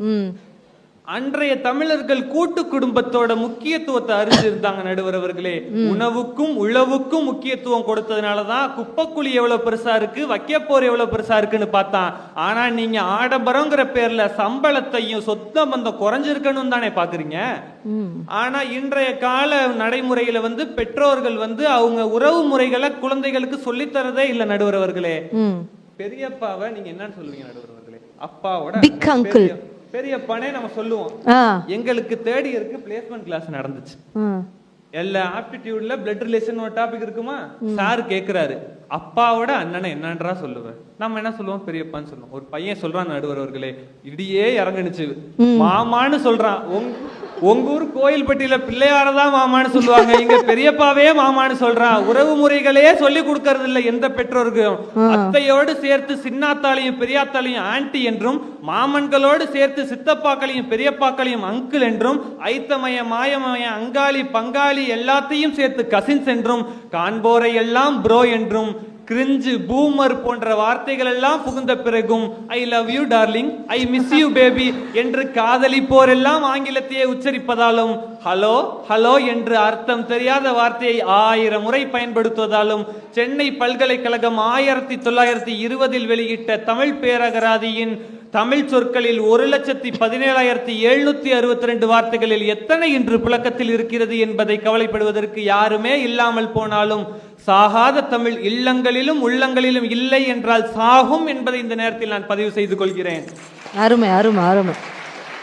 S4: அன்றைய தமிழர்கள் கூட்டு குடும்பத்தோட முக்கியத்துவத்தை அறிஞ்சிருந்தாங்க நடுவர் அவர்களே. உணவுக்கும் உழவுக்கும் முக்கியத்துவம் கொடுத்ததுனாலதான் குப்பைக்குழி எவ்வளவு பெருசா இருக்கு, வைக்கப்போர் எவ்வளவு பெருசா இருக்குன்னு பார்த்தான். ஆனா நீங்க ஆடம்பரங்கிற பேர்ல சம்பளத்தையும் சொந்த பந்தம் குறைஞ்சிருக்கணும் தானே பாக்குறீங்க. ஆனா இன்றைய கால நடைமுறையில பெற்றோர்கள் அவங்க உறவு முறைகளை குழந்தைகளுக்கு சொல்லித்தரதே இல்ல நடுவர் அவர்களே. பெரியப்பாவை நீங்க என்னன்னு சொல்லுவீங்க நடுவர் அவர்களே? அப்பாவோட
S2: பிக் அங்கிள்,
S4: பெரியப்பானே நம்ம சொல்லுவோம். எங்களுக்கு தேர்ட் இயருக்கு பிளேஸ்மெண்ட் கிளாஸ் நடந்துச்சு. எல்லா ஆப்டிடியூட்ல பிளட் ரிலேஷன் ஒரு டாபிக் இருக்குமா? சார் கேக்குறாரு, அப்பாவோட அண்ணனை என்னன்றா சொல்லுவேன். நம்ம என்ன சொல்லுவோம்? பெரியப்பான்னு சொல்லுவோம். ஒரு பையன் சொல்றான் நடுவர் அவர்களே, இடியே இறங்குனுச்சு, மாமான்னு சொல்றான். உங்க ஊர் கோயில்பட்டியில பிள்ளையாரதான் மாமான்னு சொல்லுவாங்க, இங்க பெரியப்பாவே மாமான்னு சொல்றான். உறவு முறைகளே சொல்லி கொடுக்கறது இல்ல எந்த பெற்றோருக்கும். அத்தையோடு சேர்த்து சின்னாத்தாலையும் பெரியாத்தாலையும் ஆன்டி என்றும், மாமன்களோடு சேர்த்து சித்தப்பாக்களையும் பெரியப்பாக்களையும் அங்கிள் என்றும், ஐத்தமய மாயமய அங்காளி பங்காளி எல்லாத்தையும் சேர்த்து கசின்ஸ் என்றும், காண்போரை எல்லாம் ப்ரோ என்றும், கிரிஞ்சு பூமர் போன்ற வார்த்தைகள் எல்லாம் புகுந்த பிறகும் I love you darling, I miss you baby என்று காதலிப்போர் எல்லாம் ஆங்கிலத்தையே உச்சரிப்பதாலும், ஹலோ ஹலோ என்று அர்த்தம் தெரியாத வார்த்தையை 1000 முறை பயன்படுத்துவதாலும், சென்னை பல்கலைக்கழகம் 1920 வெளியிட்ட தமிழ் பேரகராதியின் தமிழ் சொற்களில் 1,17,762 வார்த்தைகளில் எத்தனை இன்று புழக்கத்தில் இருக்கிறது என்பதை கவலைப்படுவதற்கு யாருமே இல்லாமல் போனாலும், சாகாத தமிழ் இல்லங்களிலும் உள்ளங்களிலும் இல்லை என்றால் சாகும் என்பதை இந்த நேரத்தில் நான் பதிவு செய்து கொள்கிறேன்.
S2: அருமை அருமை அருமை,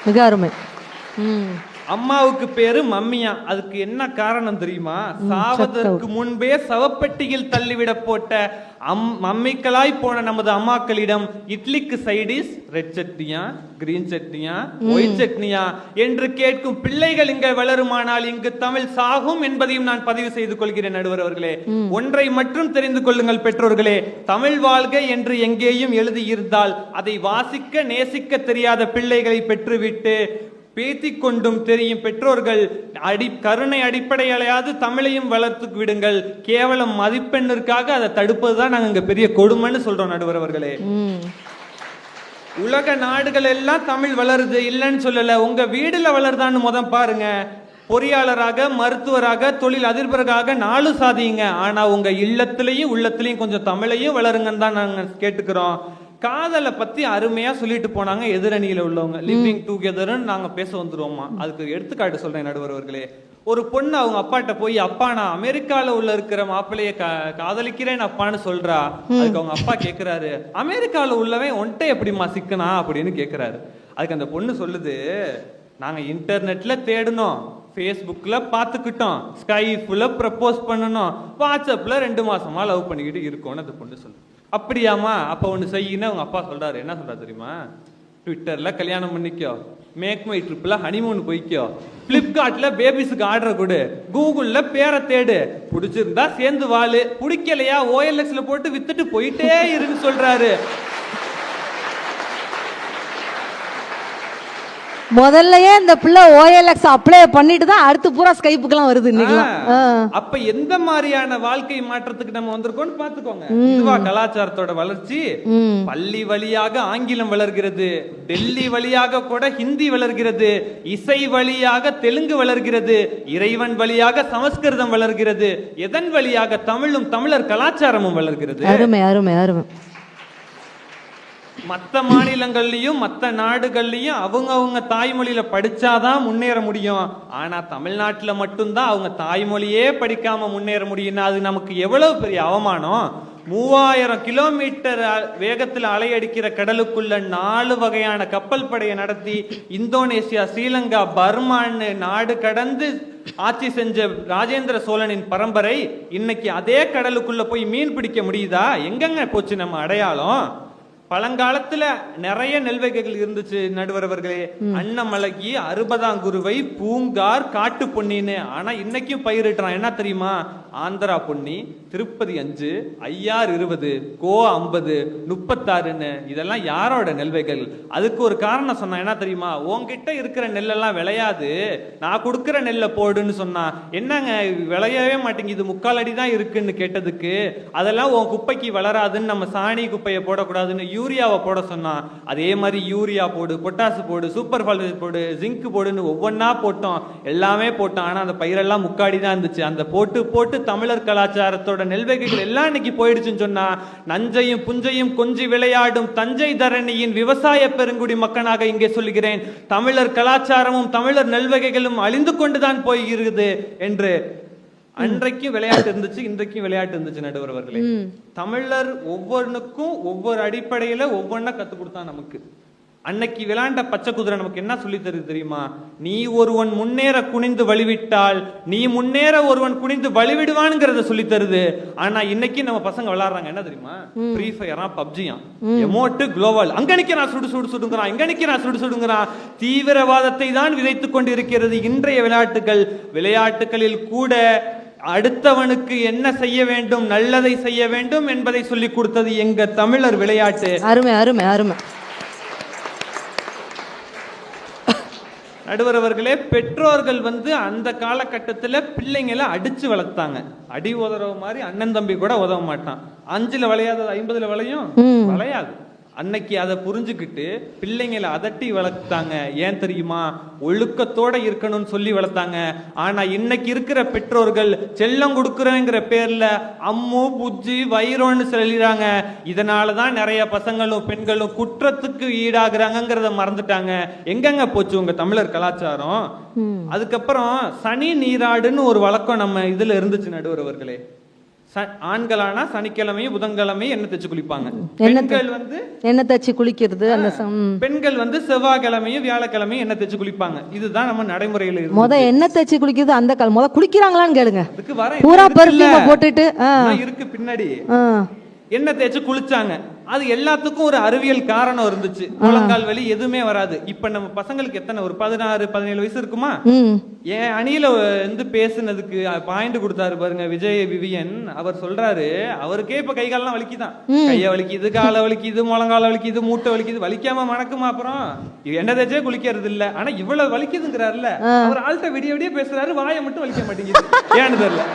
S2: மிக அருமை.
S4: அம்மாவுக்கு பேரு மம்மியா. அதுக்கு என்ன காரணம் தெரியுமா? சாவதற்கு முன்பே சவப்பெட்டியில் தள்ளிவிட போட்ட மம்மிக்களாய் போன நமது அம்மாக்களிடம் இட்லிக்கு சைடிஸ் ரெட் சட்னியா, கிரீன் சட்னியா, ஒயிட் சட்னியா என்று கேட்கும் பிள்ளைகள் இங்க வளருமானால் இங்கு தமிழ் சாகும் என்பதையும் நான் பதிவு செய்து கொள்கிறேன் நடுவர் அவர்களே. ஒன்றை மட்டும் தெரிந்து கொள்ளுங்கள் பெற்றோர்களே, தமிழ் வாழ்க என்று எங்கேயும் எழுதியிருந்தால் அதை வாசிக்க நேசிக்க தெரியாத பிள்ளைகளை பெற்றுவிட்டு பேத்திக் கொண்டும் தெரியும் பெற்றோர்கள் கருணை அடிப்படையிலையாவது தமிழையும் வளர்த்து விடுங்கள். கேவலம் மதிப்பெண்ணிற்காக அதை தடுப்பதுதான் நாங்க இங்க பெரிய கொடுமைன்னு சொல்றோம் நடுவர் அவர்களே. உலக நாடுகள் எல்லாம் தமிழ் வளருது, இல்லைன்னு சொல்லல. உங்க வீடுல வளருதான்னு பாருங்க. பொறியாளராக, மருத்துவராக, தொழில் அதிபராக 4 சாதிங்க. ஆனா உங்க இல்லத்திலையும் உள்ளத்திலையும் கொஞ்சம் தமிழையும் வளருங்கன்னு தான் நாங்க கேட்டுக்கிறோம். காதலை பத்தி அருமையா சொல்லிட்டு போனாங்க எதிரணியில உள்ளவங்க. லிவிங் டுகெதர்னு நாங்க பேச வந்துருவோமா. அதுக்கு எடுத்துக்காட்டு சொல்றேன் நடுவர் அவர்களே. ஒரு பொண்ணு அவங்க அப்பாட்ட போய், அப்பா நான் அமெரிக்கால உள்ள இருக்கிற மாப்பிள்ளைய காதலிக்கிறேன் அப்பான்னு சொல்றா. அதுக்கு அவங்க அப்பா கேக்குறாரு, அமெரிக்கால உள்ளவன் ஒன்ட்டை எப்படிமா சிக்கனா அப்படின்னு கேக்குறாரு. அதுக்கு அந்த பொண்ணு சொல்லுது, நாங்க இன்டர்நெட்ல தேடணும், ஃபேஸ்புக்ல பாத்துக்கிட்டோம், ஸ்கைப்ல ப்ரப்போஸ் பண்ணணும், வாட்ஸ்அப்ல 2 மாசமா லவ் பண்ணிக்கிட்டு இருக்கோம்னு அந்த பொண்ணு சொல்லு. அப்படியாமா, அப்ப ஒண்ணு செய்யின்னு அவங்க அப்பா சொல்றாரு. என்ன சொல்றாரு தெரியுமா? ட்விட்டர்ல கல்யாணம் பண்ணிக்கோ, மேக் மை ட்ரிப்ல ஹனிமூன் போய்க்கோ, பிளிப்கார்ட்ல பேபிஸுக்கு ஆர்டர் கொடு, கூகுள்ல பேரை தேடு, பிடிச்சிருந்தா சேர்ந்து வாழு, பிடிக்கலையா OLXல போட்டு வித்துட்டு போயிட்டே இருன்னு சொல்றாரு.
S2: முதல்லயே இந்த பிள்ளை OLX அப்ளை பண்ணிட்டு தான் அடுத்து பூரா ஸ்கைப்புக்குலாம் வருது இன்னைக்கு.
S4: அப்ப எந்த மாதிரியான வாழ்க்கை மாற்றத்துக்கு நம்ம வந்திருக்கோம்னு பாத்துக்கோங்க. இதுவா கலாச்சாரத்தோட வளர்ச்சி? பள்ளி வழியாக ஆங்கிலம் வளர்கிறது, டெல்லி வழியாக கூட ஹிந்தி வளர்கிறது, இசை வழியாக தெலுங்கு வளர்கிறது, இறைவன் வழியாக சமஸ்கிருதம் வளர்கிறது, எதன் வழியாக? தமிழும் தமிழர் கலாச்சாரமும் வளர்கிறது.
S2: அருமை அருமை அருமை.
S4: மற்ற மாநிலங்கள்லயும் மற்ற நாடுகள்லயும் அவங்க தாய்மொழியில படிச்சாதான் முன்னேற முடியும். ஆனா தமிழ்நாட்டுல மட்டும்தான் அவங்க தாய்மொழியே படிக்காம முன்னேற முடியும்னா அது நமக்கு எவ்வளவு பெரிய அவமானம். 3000 கிலோமீட்டர் வேகத்தில் அலையடிக்கிற கடலுக்குள்ள 4 வகையான கப்பல் படையை நடத்தி இந்தோனேசியா, ஸ்ரீலங்கா, பர்மான்னு நாடு கடந்து ஆட்சி செஞ்ச ராஜேந்திர சோழனின் பரம்பரை இன்னைக்கு அதே கடலுக்குள்ள போய் மீன் பிடிக்க முடியுதா? எங்கங்க போச்சு நம்ம அடையாளம்? பழங்காலத்துல நிறைய நெல் வகைகள் இருந்துச்சு நடுவர் அவர்களே. அன்னமலகி, அறுபதாங்குருவை, பூங்கார், காட்டு பொன்னின்னு. ஆனா இன்னைக்கும் பயிரிடுறான். என்ன தெரியுமா? ஆந்திரா பொன்னி, திருப்பதி 5, ஐயார் 20, கோ 50, 36ன்னு. இதெல்லாம் யாரோட நெல்வைகள்? அதுக்கு ஒரு காரணம் சொன்னா என்ன தெரியுமா? உன்கிட்ட இருக்கிற நெல்லெல்லாம் விளையாது, நான் கொடுக்கிற நெல்லை போடுன்னு சொன்னா. என்னங்க விளையவே மாட்டேங்குது, 3/4 அடி தான் இருக்குன்னு கேட்டதுக்கு, அதெல்லாம் உன் குப்பைக்கு வளராதுன்னு நம்ம சாணி குப்பையை போடக்கூடாதுன்னு யூரியாவை போட சொன்னா. அதே மாதிரி யூரியா போடு, பொட்டாசு போடு, சூப்பர் பாஸ்பேட் போடு, ஜிங்க் போடுன்னு ஒவ்வொன்னா போட்டோம், எல்லாமே போட்டோம். ஆனா அந்த பயிரெல்லாம் 3/4 அடி தான் இருந்துச்சு. அந்த போட்டு தமிழர் கலாச்சாரத்தோட நெல்வகைகள் எல்லாம் இன்னைக்கு போயிடுச்சுன்னு சொன்னா, நஞ்சையும் புஞ்சையும் கொஞ்சி விளையாடும் தஞ்சை தரணியின் விவசாய பெருங்குடி மக்களாக இங்கே சொல்கிறேன், தமிழர் கலாச்சாரமும் தமிழர் நெல்வகைகளும் அழிந்து கொண்டுதான் போகிறது என்று. அன்றைக்கும் விளையாட்டு இருந்துச்சு, இன்றைக்கும் விளையாட்டு இருந்துச்சு நடுவர் அவர்களே. தமிழர் ஒவ்வொன்றுக்கும் ஒவ்வொரு அடிப்படையில ஒவ்வொன்னா கத்து கொடுத்தான் நமக்கு. அன்னைக்கு விளையாண்ட பச்சை குதிரை நமக்கு என்ன சொல்லி தருது தெரியுமா? நீ ஒருவன் முன்னேற குனிந்து வழிவிட்டால் நீ முன்னேற ஒருவன் குனிந்து வழிவிடுவான்ங்கிறத சொல்லி தருது. ஆனா இன்னைக்கு நம்ம பசங்க விளையாடுறாங்க என்ன தெரியுமா? ஃப்ரீ ஃபயரா, பப்ஜியா, எமோட்டு, குளோபல். அங்க நிக்கிறான் சுடு சுடு சுடுங்கிறான், இங்க நிக்கிறான் சுடு சுடுங்கிறான். தீவிரவாதத்தை தான் விதைத்துக் கொண்டிருக்கிறது இன்றைய விளையாட்டுகளில் கூட. அடுத்தவனுக்கு என்ன செய்ய வேண்டும், நல்லதை செய்ய வேண்டும் என்பதை சொல்லி கொடுத்தது எங்க தமிழர் விளையாட்டு.
S2: அருமை அருமை அருமை.
S4: நடுவர் அவர்களே, பெற்றோர்கள் அந்த காலகட்டத்துல பிள்ளைங்களை அடிச்சு வளர்த்தாங்க. அடி உதற மாதிரி அண்ணன் தம்பி கூட உதவ மாட்டான். 5ல விளையாதது 50ல விளையும் விளையாது. அன்னைக்கு அதை புரிஞ்சுக்கிட்டு பிள்ளைங்களை அதட்டி வளர்த்தாங்க. ஏன் தெரியுமா? ஒழுக்கத்தோட இருக்கணும்னு சொல்லி வளர்த்தாங்க. ஆனா இன்னைக்கு இருக்கிற பெற்றோர்கள் செல்லம் கொடுக்குறேங்கிற பேர்ல அம்மு, புஜ்ஜி, வைரோன்னு சொல்லிடுறாங்க. இதனாலதான் நிறைய பசங்களும் பெண்களும் குற்றத்துக்கு ஈடாகிறாங்கிறத மறந்துட்டாங்க. எங்கெங்க போச்சு உங்க தமிழர் கலாச்சாரம்? அதுக்கப்புறம் சனி நீராடுன்னு ஒரு வழக்கம் நம்ம இதுல இருந்துச்சு நடுவர் அவர்களே. ஆண்களானா சனிக்கிழமையும் புதன்கிழமையும் எண்ணெய் தேய்ச்சி குளிப்பாங்க. பெண்கள்
S2: எண்ணெய் தேய்ச்சி குளிக்கிறது.
S4: பெண்கள் செவ்வாய்க்கிழமையும் வியாழக்கிழமையும் எண்ணெய் தேய்ச்சி குளிப்பாங்க. இதுதான் நம்ம நடைமுறையில இருக்கு.
S2: முத எண்ணெய் தேய்ச்சி குளிக்கிறது அந்த காலம். முத குளிக்கிறாங்களான்னு கேளுங்க.
S4: அதுக்கு வர
S2: பூரா பர்ஃபியூம் போட்டுட்டு
S4: இருக்கு பின்னாடி எண்ணெய் தேய்ச்சி குளிச்சாங்க. அது எல்லாத்துக்கும் ஒரு அறிவியல் காரணம் இருந்துச்சு. முழங்கால் வலி எதுவுமே வராது. இப்ப நம்ம பசங்களுக்கு எத்தனை, ஒரு 16-17 வயசு இருக்குமா? என் அணியில பேசுனதுக்கு பாயிண்ட் கொடுத்தாரு பாருங்க விஜய் விவியன். அவர் சொல்றாரு, அவருக்கே இப்ப கை காலெல்லாம் வலிக்குதான். கைய வலிக்குது, காலை வலிக்குது, முழங்கால வலிக்குது, மூட்டை வலிக்குது. வலிக்காம மணக்குமா? அப்புறம் எண்ணெய் தேய்ச்சே குளிக்கிறது இல்ல. ஆனா இவ்வளவு வலிக்குதுங்கிறாருல, அவர் ஆள்கிட்ட விடிய விடிய பேசுறாரு, வாயை மட்டும் வலிக்க மாட்டேங்குது. ஏன்னு தெரியல.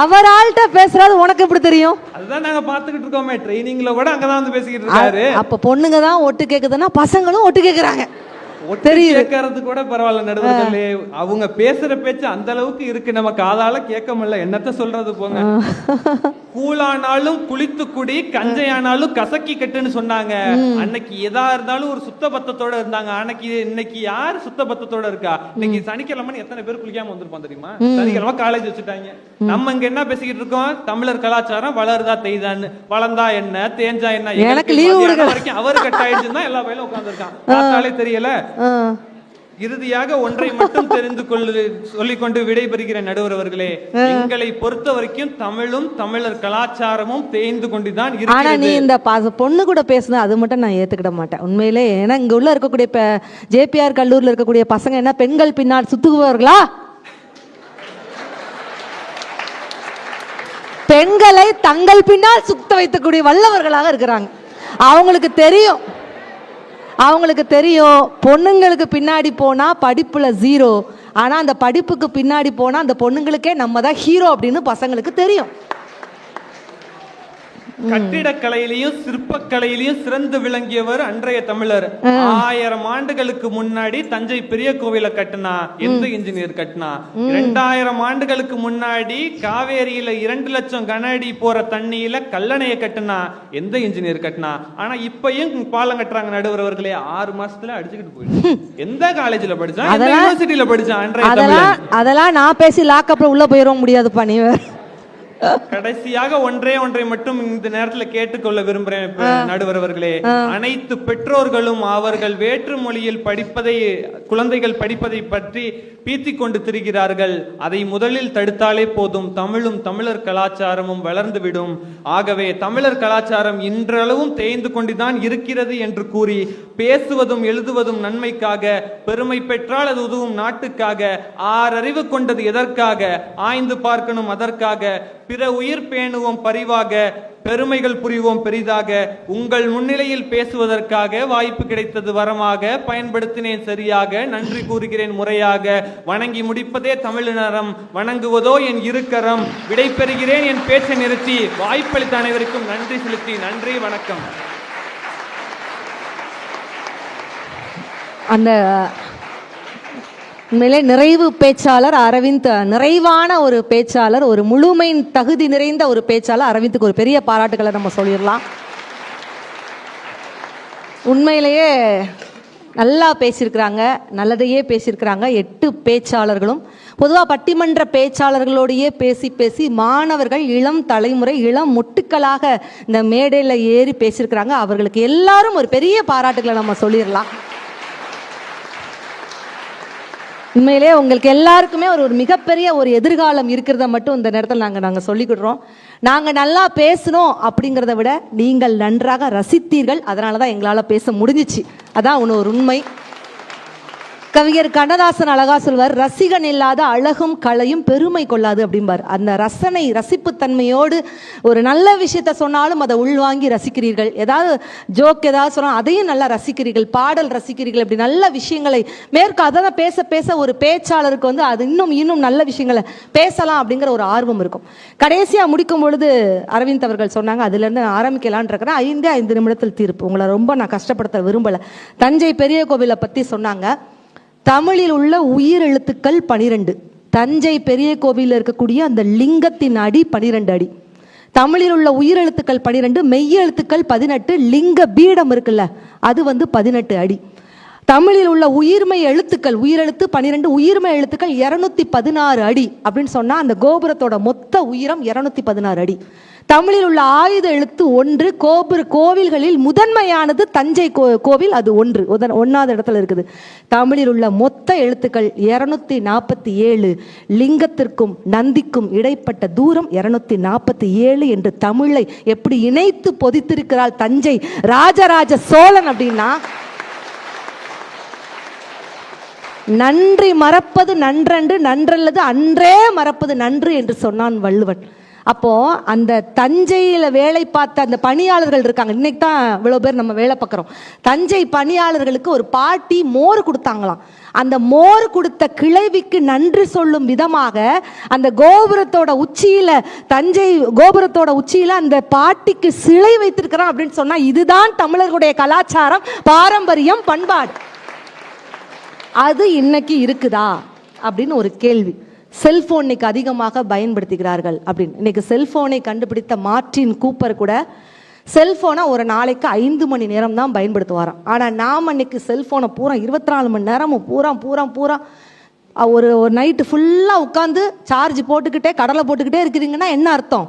S2: அவர் ஆள்கிட்ட பேசுறாரு, உனக்கு எப்படி தெரியும்?
S4: அதுதான் நாங்க பாத்துக்கிட்டு இருக்கோமே. ட்ரைனிங்ல கூட அங்கதான் பேசிக்கிட்டு இருக்காரு.
S2: அப்ப பொண்ணுங்க தான் ஒட்டு கேக்குதுன்னா பசங்களும் ஒட்டு கேக்குறாங்க.
S4: கேட்கறது கூட பரவாயில்ல நடுவர்களே. அவங்க பேசுற பேச்சு அந்த அளவுக்கு இருக்கு, நம்ம காதால கேட்க முடியல. என்னத்த சொல்றது போங்க. கூழானாலும் குளித்து குடி, கஞ்சையானாலும் கசக்கி கட்டுன்னு சொன்னாங்க. அன்னைக்கு எதா இருந்தாலும் ஒரு சுத்த பத்தத்தோட இருந்தாங்க. அன்னைக்கு இன்னைக்கு யாரு சுத்த பத்தத்தோட இருக்கா? இன்னைக்கு சனிக்கிழமை எத்தனை பேர் குளிக்காம வந்திருப்பான் தெரியுமா? சனிக்கிழமை காலேஜ் வச்சுட்டாங்க. நம்ம இங்க என்ன பேசிக்கிட்டு இருக்கோம்? தமிழர் கலாச்சாரம் வளருதா தெய்தான்னு. வளர்ந்தா என்ன, தேஞ்சா என்ன,
S2: எனக்கு லீவு வரைக்கும்
S4: அவர் கட் ஆயிடுச்சுன்னா எல்லா பயிலும் உட்கார்ந்து இருக்கான். பார்த்தாலே தெரியல. இறுதியாக ஒன்றை மட்டும் தெரிந்து சொல்லிக்கொண்டு விடைபெறுகிற நடுவர் அவர்களே, எங்களை பொறுத்த வரைக்கும் தமிழும் தமிழர் கலாச்சாரமும் தேய்ந்து கொண்டுதான் இருக்கு.
S2: ஆனா நீ இந்த பொண்ணு கூட பேசுன அது மட்டும் நான் ஏத்துக்கிட மாட்டேன் உண்மையிலே. ஏன்னா இங்க உள்ள இருக்கக்கூடிய ஜேபிஆர் கல்லூரியில் இருக்கக்கூடிய பசங்க என்ன பெண்கள் பின்னால் சுத்துபவர்களா? பெண்களை தங்கள் பின்னால் சுத்த வைக்கக்கூடிய வல்லவர்களாக இருக்கிறாங்க. அவங்களுக்கு தெரியும் பொண்ணுங்களுக்கு பின்னாடி போனா படிப்புல 0. ஆனா அந்த படிப்புக்கு பின்னாடி போனா அந்த பொண்ணுங்களுக்கே நம்ம தான் ஹீரோ அப்படின்னு பசங்களுக்கு தெரியும்.
S4: கட்டிடக்கலையிலையும் சிற்பக்கலையிலையும் சிறந்து விளங்கியவர் அன்றைய தமிழர். 1000 ஆண்டுகளுக்கு முன்னாடி தஞ்சை பெரிய கோவிலை கட்டினா எந்த இன்ஜினியர் கட்டினா? 2000 ஆண்டுகளுக்கு முன்னாடி காவேரியில 2 லட்சம் கன அடி போற தண்ணியில கல்லணையை கட்டினா எந்த இன்ஜினியர் கட்டினா? ஆனா இப்பயும் பாலம் கட்டுறாங்க நடுவர் அவர்களே. 6 மாசத்துல அடிச்சுக்கிட்டு போயிடுச்சு. எந்த காலேஜ்ல படிச்சான், எந்த யூனிவர்சிட்டியில படிச்சான் அன்றைய தமிழர்?
S2: அதெல்லாம் நான் பேசி லாக்அப்ல உள்ள போயிட முடியாதுப்பா. நீ
S4: கடைசியாக ஒன்றை மட்டும் இந்த நேரத்துல கேட்டுக்கொள்ள விரும்புறேன் நடுவர் அவர்களே. அனைத்து பெற்றோர்களும் அவர்கள் வேற்று மொழியில் குழந்தைகள் படிப்பதை பற்றி பீத்திக் கொண்டு திரிகிறார்கள். அதை முதலில் தடுத்தாலே போதும், தமிழும் தமிழர் கலாச்சாரமும் வளர்ந்துவிடும். ஆகவே தமிழர் கலாச்சாரம் இன்றளவும் தேய்ந்து கொண்டுதான் இருக்கிறது என்று கூறி பேசுவதும் எழுதுவதும் நன்மைக்காக, பெருமை பெற்றால் அது உதவும் நாட்டுக்காக, ஆறறிவு கொண்டது எதற்காக, ஆய்ந்து பார்க்கணும் அதற்காக, பிற உயிர் பேணுவோம் பரிவாக, பெருமைகள் புரிவோம் பெரிதாக, உங்கள் முன்னிலையில் பேசுவதற்காக வாய்ப்பு கிடைத்தது வரமாக, பயன்படுத்தினேன் சரியாக, நன்றி கூறுகிறேன் முறையாக, வணங்கி முடிப்பதே தமிழினரம், வணங்குவதோ என் இருக்கரம், விடை பெறுகிறேன் என் பேச்சை நிறுத்தி, வாய்ப்பளித்த அனைவருக்கும் நன்றி செலுத்தி நன்றி வணக்கம்.
S2: அந்த உண்மையிலே நிறைவு பேச்சாளர் அரவிந்த், நிறைவான ஒரு பேச்சாளர், ஒரு முழுமை தகுதி நிறைந்த ஒரு பேச்சாளர். அரவிந்துக்கு ஒரு பெரிய பாராட்டுகளை நம்ம சொல்லிடலாம். உண்மையிலேயே நல்லா பேசியிருக்கிறாங்க, நல்லதையே பேசியிருக்கிறாங்க 8 பேச்சாளர்களும். பொதுவாக பட்டிமன்ற பேச்சாளர்களோடையே பேசி பேசி மாணவர்கள், இளம் தலைமுறை, இளம் முட்டுக்களாக இந்த மேடையில் ஏறி பேசியிருக்கிறாங்க. அவர்களுக்கு எல்லாரும் ஒரு பெரிய பாராட்டுகளை நம்ம சொல்லிடலாம். உண்மையிலே உங்களுக்கு எல்லாருக்குமே ஒரு மிகப்பெரிய ஒரு எதிர்காலம் இருக்கிறத மட்டும் இந்த நேரத்தில் நாங்கள் சொல்லிக்கிடுறோம். நாங்கள் நல்லா பேசணும் அப்படிங்கிறத விட நீங்கள் நன்றாக ரசித்தீர்கள், அதனால தான் எங்களால் பேச முடிஞ்சிச்சு. அதான் ஒரு உண்மை. கவிஞர் கண்ணதாசன் அழகா சொல்வார், ரசிகன் இல்லாத அழகும் கலையும் பெருமை கொள்ளாது அப்படிம்பார். அந்த ரசிப்புத்தன்மையோடு ஒரு நல்ல விஷயத்த சொன்னாலும் அதை உள்வாங்கி ரசிக்கிறீர்கள், ஏதாவது ஜோக் ஏதாவது சொன்னால் அதையும் நல்லா ரசிக்கிறீர்கள், பாடல் ரசிக்கிறீர்கள், இப்படி நல்ல விஷயங்களை அதெல்லாம் பேச பேச ஒரு பேச்சாளருக்கு அது இன்னும் நல்ல விஷயங்களை பேசலாம் அப்படிங்கிற ஒரு ஆர்வம் இருக்கும். கடைசியாக முடிக்கும் பொழுது அரவிந்த் அவர்கள் சொன்னாங்க, அதுலேருந்து நான் ஆரம்பிக்கலான் இருக்கிறேன். 5 நிமிடத்தில் தீர்ப்பு. உங்களை ரொம்ப நான் கஷ்டப்படுத்த விரும்பலை. தஞ்சை பெரிய கோவிலை பற்றி சொன்னாங்க. தமிழில் உள்ள உயிர் எழுத்துக்கள் 12. தஞ்சை பெரிய கோவிலில் இருக்கக்கூடிய அந்த லிங்கத்தின் அடி 12 அடி. தமிழில் உள்ள உயிர் எழுத்துக்கள் 12, மெய் எழுத்துக்கள் 18, லிங்க பீடம் இருக்குல்ல அது 18 அடி. தமிழில் உள்ள உயிர்மை எழுத்துக்கள், உயிரெழுத்து 12, உயிர்மை எழுத்துக்கள் 216 அடி அப்படின்னு சொன்னா அந்த கோபுரத்தோட மொத்த உயரம் 216 அடி. தமிழில் உள்ள ஆயுத எழுத்து 1. கோவில்களில் முதன்மையானது தஞ்சை கோவில், அது 1வது இடத்துல இருக்குது. தமிழில் உள்ள மொத்த எழுத்துக்கள் 247. லிங்கத்திற்கும் நந்திக்கும் இடைப்பட்ட தூரம் 247 என்று தமிழை எப்படி இணைத்து பொதித்திருக்கிறாள் தஞ்சை ராஜராஜ சோழன் அப்படின்னா, நன்றி மறப்பது நன்றன்று, நன்றல்லது அன்றே மறப்பது நன்று என்று சொன்னான் வள்ளுவன். அப்போ அந்த தஞ்சையில் வேலை பார்த்த அந்த பணியாளர்கள் இருக்காங்க. இன்னைக்கு தான் இவ்வளோ பேர் நம்ம வேலை பார்க்குறோம். தஞ்சை பணியாளர்களுக்கு ஒரு பாட்டி மோர் கொடுத்தாங்களாம். அந்த மோர் கொடுத்த கிளைவிக்கு நன்றி சொல்லும் விதமாக அந்த கோபுரத்தோட உச்சியில, தஞ்சை கோபுரத்தோட உச்சியில அந்த பாட்டிக்கு சிலை வைத்திருக்கிறான் அப்படின்னு சொன்னா, இதுதான் தமிழர்களுடைய கலாச்சாரம், பாரம்பரியம், பண்பாடு. அது இன்னைக்கு இருக்குதா அப்படின்னு ஒரு கேள்வி. செல்போன் இன்னைக்கு அதிகமாக பயன்படுத்துகிறார்கள் அப்படின்னு. இன்னைக்கு செல்போனை கண்டுபிடித்த மார்ட்டின் கூப்பர் கூட செல்போனை ஒரு நாளைக்கு 5 மணி நேரம் தான் பயன்படுத்துவாராம். ஆனால் நாம் இன்னைக்கு செல்போனை பூரா 24 மணி நேரமும் பூரா ஒரு நைட்டு ஃபுல்லாக உட்காந்து சார்ஜ் போட்டுக்கிட்டே கடலை போட்டுக்கிட்டே இருக்கிறீங்கன்னா என்ன அர்த்தம்?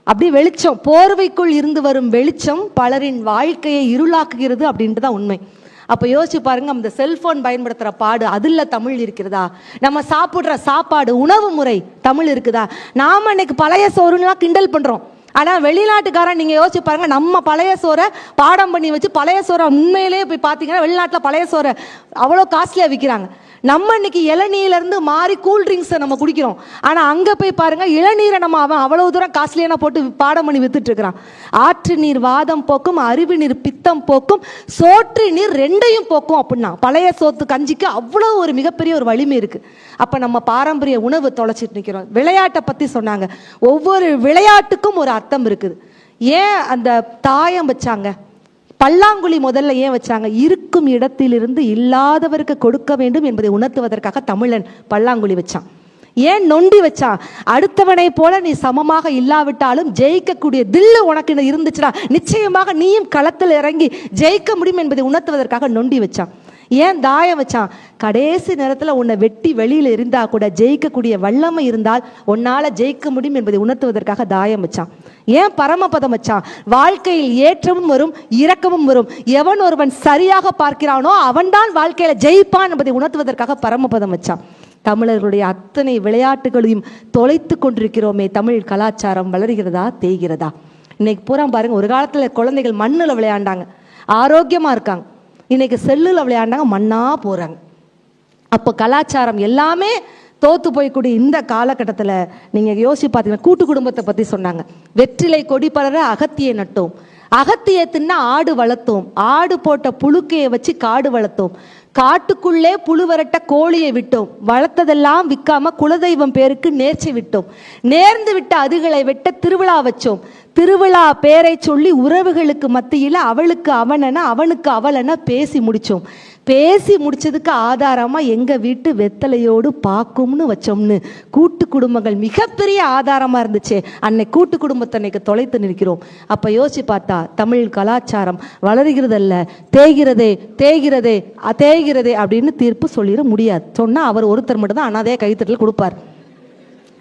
S2: அப்படி வெளிச்சம், போர்வைக்குள் இருந்து வரும் வெளிச்சம் பலரின் வாழ்க்கையை இருளாக்குகிறது அப்படின்ட்டு தான் உண்மை. அப்போ யோசிச்சு பாருங்க, அந்த செல்போன் பயன்படுத்துகிற பாடு அதில் தமிழ் இருக்கிறதா? நம்ம சாப்பிட்ற சாப்பாடு, உணவு முறை தமிழ் இருக்குதா? நாம் இன்னைக்கு பழைய சோறுலாம் கிண்டல் பண்ணுறோம். ஆனால் வெளிநாட்டுக்காரன் நீங்கள் யோசிச்சு பாருங்க, நம்ம பழைய சோறை பாடம் பண்ணி வச்சு பழைய சோறை உண்மையிலேயே போய் பார்த்தீங்கன்னா வெளிநாட்டில் பழைய சோறை அவ்வளோ காஸ்ட்லியாக விற்கிறாங்க. நம்ம இன்னைக்கு இளநீர்லேருந்து மாறி கூல்ட்ரிங்க்ஸை நம்ம குடிக்கிறோம். ஆனால் அங்கே போய் பாருங்கள், இளநீரை நம்ம அவன் அவ்வளோ தூரம் காஸ்ட்லியான போட்டு பாடம் பண்ணி வித்துட்டு இருக்கிறான். ஆற்று நீர் வாதம் போக்கும், அருவி நீர் பித்தம் போக்கும், சோற்று நீர் 2ஐயும் போக்கும் அப்படின்னா பழைய சோத்து கஞ்சிக்கு அவ்வளோ ஒரு மிகப்பெரிய ஒரு வலிமை இருக்குது. அப்போ நம்ம பாரம்பரிய உணவு தொலைச்சிட்டு நிற்கிறோம். விளையாட்டை பற்றி சொன்னாங்க. ஒவ்வொரு விளையாட்டுக்கும் ஒரு அர்த்தம் இருக்குது. ஏன் அந்த தாயம் வச்சாங்க? பல்லாங்குழி முதல்ல ஏன் வச்சாங்க? இருக்கும் இடத்திலிருந்து இல்லாதவருக்கு கொடுக்க வேண்டும் என்பதை உணர்த்துவதற்காக தமிழன் பல்லாங்குழி வச்சான். ஏன் நொண்டி வச்சான்? அடுத்தவனை போல நீ சமமாக இல்லாவிட்டாலும் ஜெயிக்கக்கூடிய தில்லு உனக்கு இருந்துச்சுன்னா நிச்சயமாக நீயும் களத்தில் இறங்கி ஜெயிக்க முடியும் என்பதை உணர்த்துவதற்காக நொண்டி வச்சான். ஏன் தாயம் வச்சான்? கடைசி நேரத்தில் உன்னை வெட்டி வெளியில் இருந்தால் கூட ஜெயிக்கக்கூடிய வல்லமை இருந்தால் உன்னால் ஜெயிக்க முடியும் என்பதை உணர்த்துவதற்காக தாயம் வச்சான். ஏன் பரமபதம் வச்சான்? வாழ்க்கையில் ஏற்றமும் வரும் இறக்கமும் வரும். எவன் ஒருவன் சரியாக பார்க்கிறானோ அவன்தான் வாழ்க்கையில் ஜெயிப்பான் என்பதை உணர்த்துவதற்காக பரமபதம் வச்சான். தமிழர்களுடைய அத்தனை விளையாட்டுகளையும் தொலைத்து கொண்டிருக்கிறோமே. தமிழ் கலாச்சாரம் வளர்கிறதா தேய்கிறதா? இன்னைக்கு பூரா பாருங்க, ஒரு காலத்தில் குழந்தைகள் மண்ணில் விளையாண்டாங்க, ஆரோக்கியமாக இருக்காங்க. இன்னைக்கு செல்லில் விளையாண்டாங்க, மண்ணாக போகிறாங்க. அப்போ கலாச்சாரம் எல்லாமே தோத்து போய்க்கூடிய இந்த காலகட்டத்தில் நீங்கள் யோசிச்சு பார்த்தீங்கன்னா, கூட்டு குடும்பத்தை பற்றி சொன்னாங்க. வெற்றிலை கொடி பலர அகத்தியை நட்டோம், அகத்தியை தின்னா ஆடு வளர்த்தோம், ஆடு போட்ட புழுக்கையை வச்சு காடு வளர்த்தோம், காட்டுக்குள்ளே புழு வரட்ட கோழியை விட்டோம், வளர்த்ததெல்லாம் விற்காம குலதெய்வம் பேருக்கு நேர்ச்சி விட்டோம், நேர்ந்து விட்ட அதுகளை வெட்ட திருவிழா வச்சோம், திருவிழா பேரை சொல்லி உறவுகளுக்கு மத்தியில் அவளுக்கு அவனென அவனுக்கு அவளென பேசி முடித்தோம், பேசி முடிச்சதுக்கு ஆதாரமாக எங்கள் வீட்டு வெத்தலையோடு பாக்கும்னு வச்சோம்னு கூட்டு குடும்பங்கள் மிகப்பெரிய ஆதாரமாக இருந்துச்சு. அன்னை கூட்டு குடும்பத்தை அன்னைக்கு தொலைத்து நிற்கிறோம். அப்போ யோசிச்சு பார்த்தா தமிழ் கலாச்சாரம் வளர்கிறதல்ல, தேய்கிறதே தேய்கிறதே தேய்கிறதே அப்படின்னு தீர்ப்பு சொல்லிட முடியாது. சொன்னால் அவர் ஒருத்தர் மட்டும் தான் அனாதையாக கைத்தட்டல் கொடுப்பார்,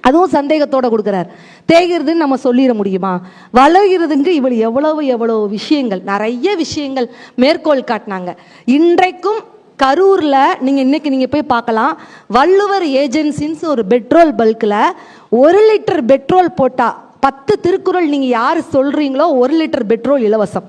S2: அதுவும் சந்தேகத்தோட கொடுக்குறார். தேய்கிறதுன்னு நம்ம சொல்லிட முடியுமா? வளர்கிறதுங்க இவள் எவ்வளவு விஷயங்கள், நிறைய விஷயங்கள் மேற்கோள் காட்டினாங்க. இன்றைக்கும் கரூரில் நீங்கள் போய் பார்க்கலாம், வள்ளுவர் ஏஜென்சின்னு ஒரு பெட்ரோல் பல்கில் 1 லிட்டர் பெட்ரோல் போட்டால் 10 திருக்குறள் நீங்கள் யார் சொல்கிறீங்களோ 1 லிட்டர் பெட்ரோல் இலவசம்,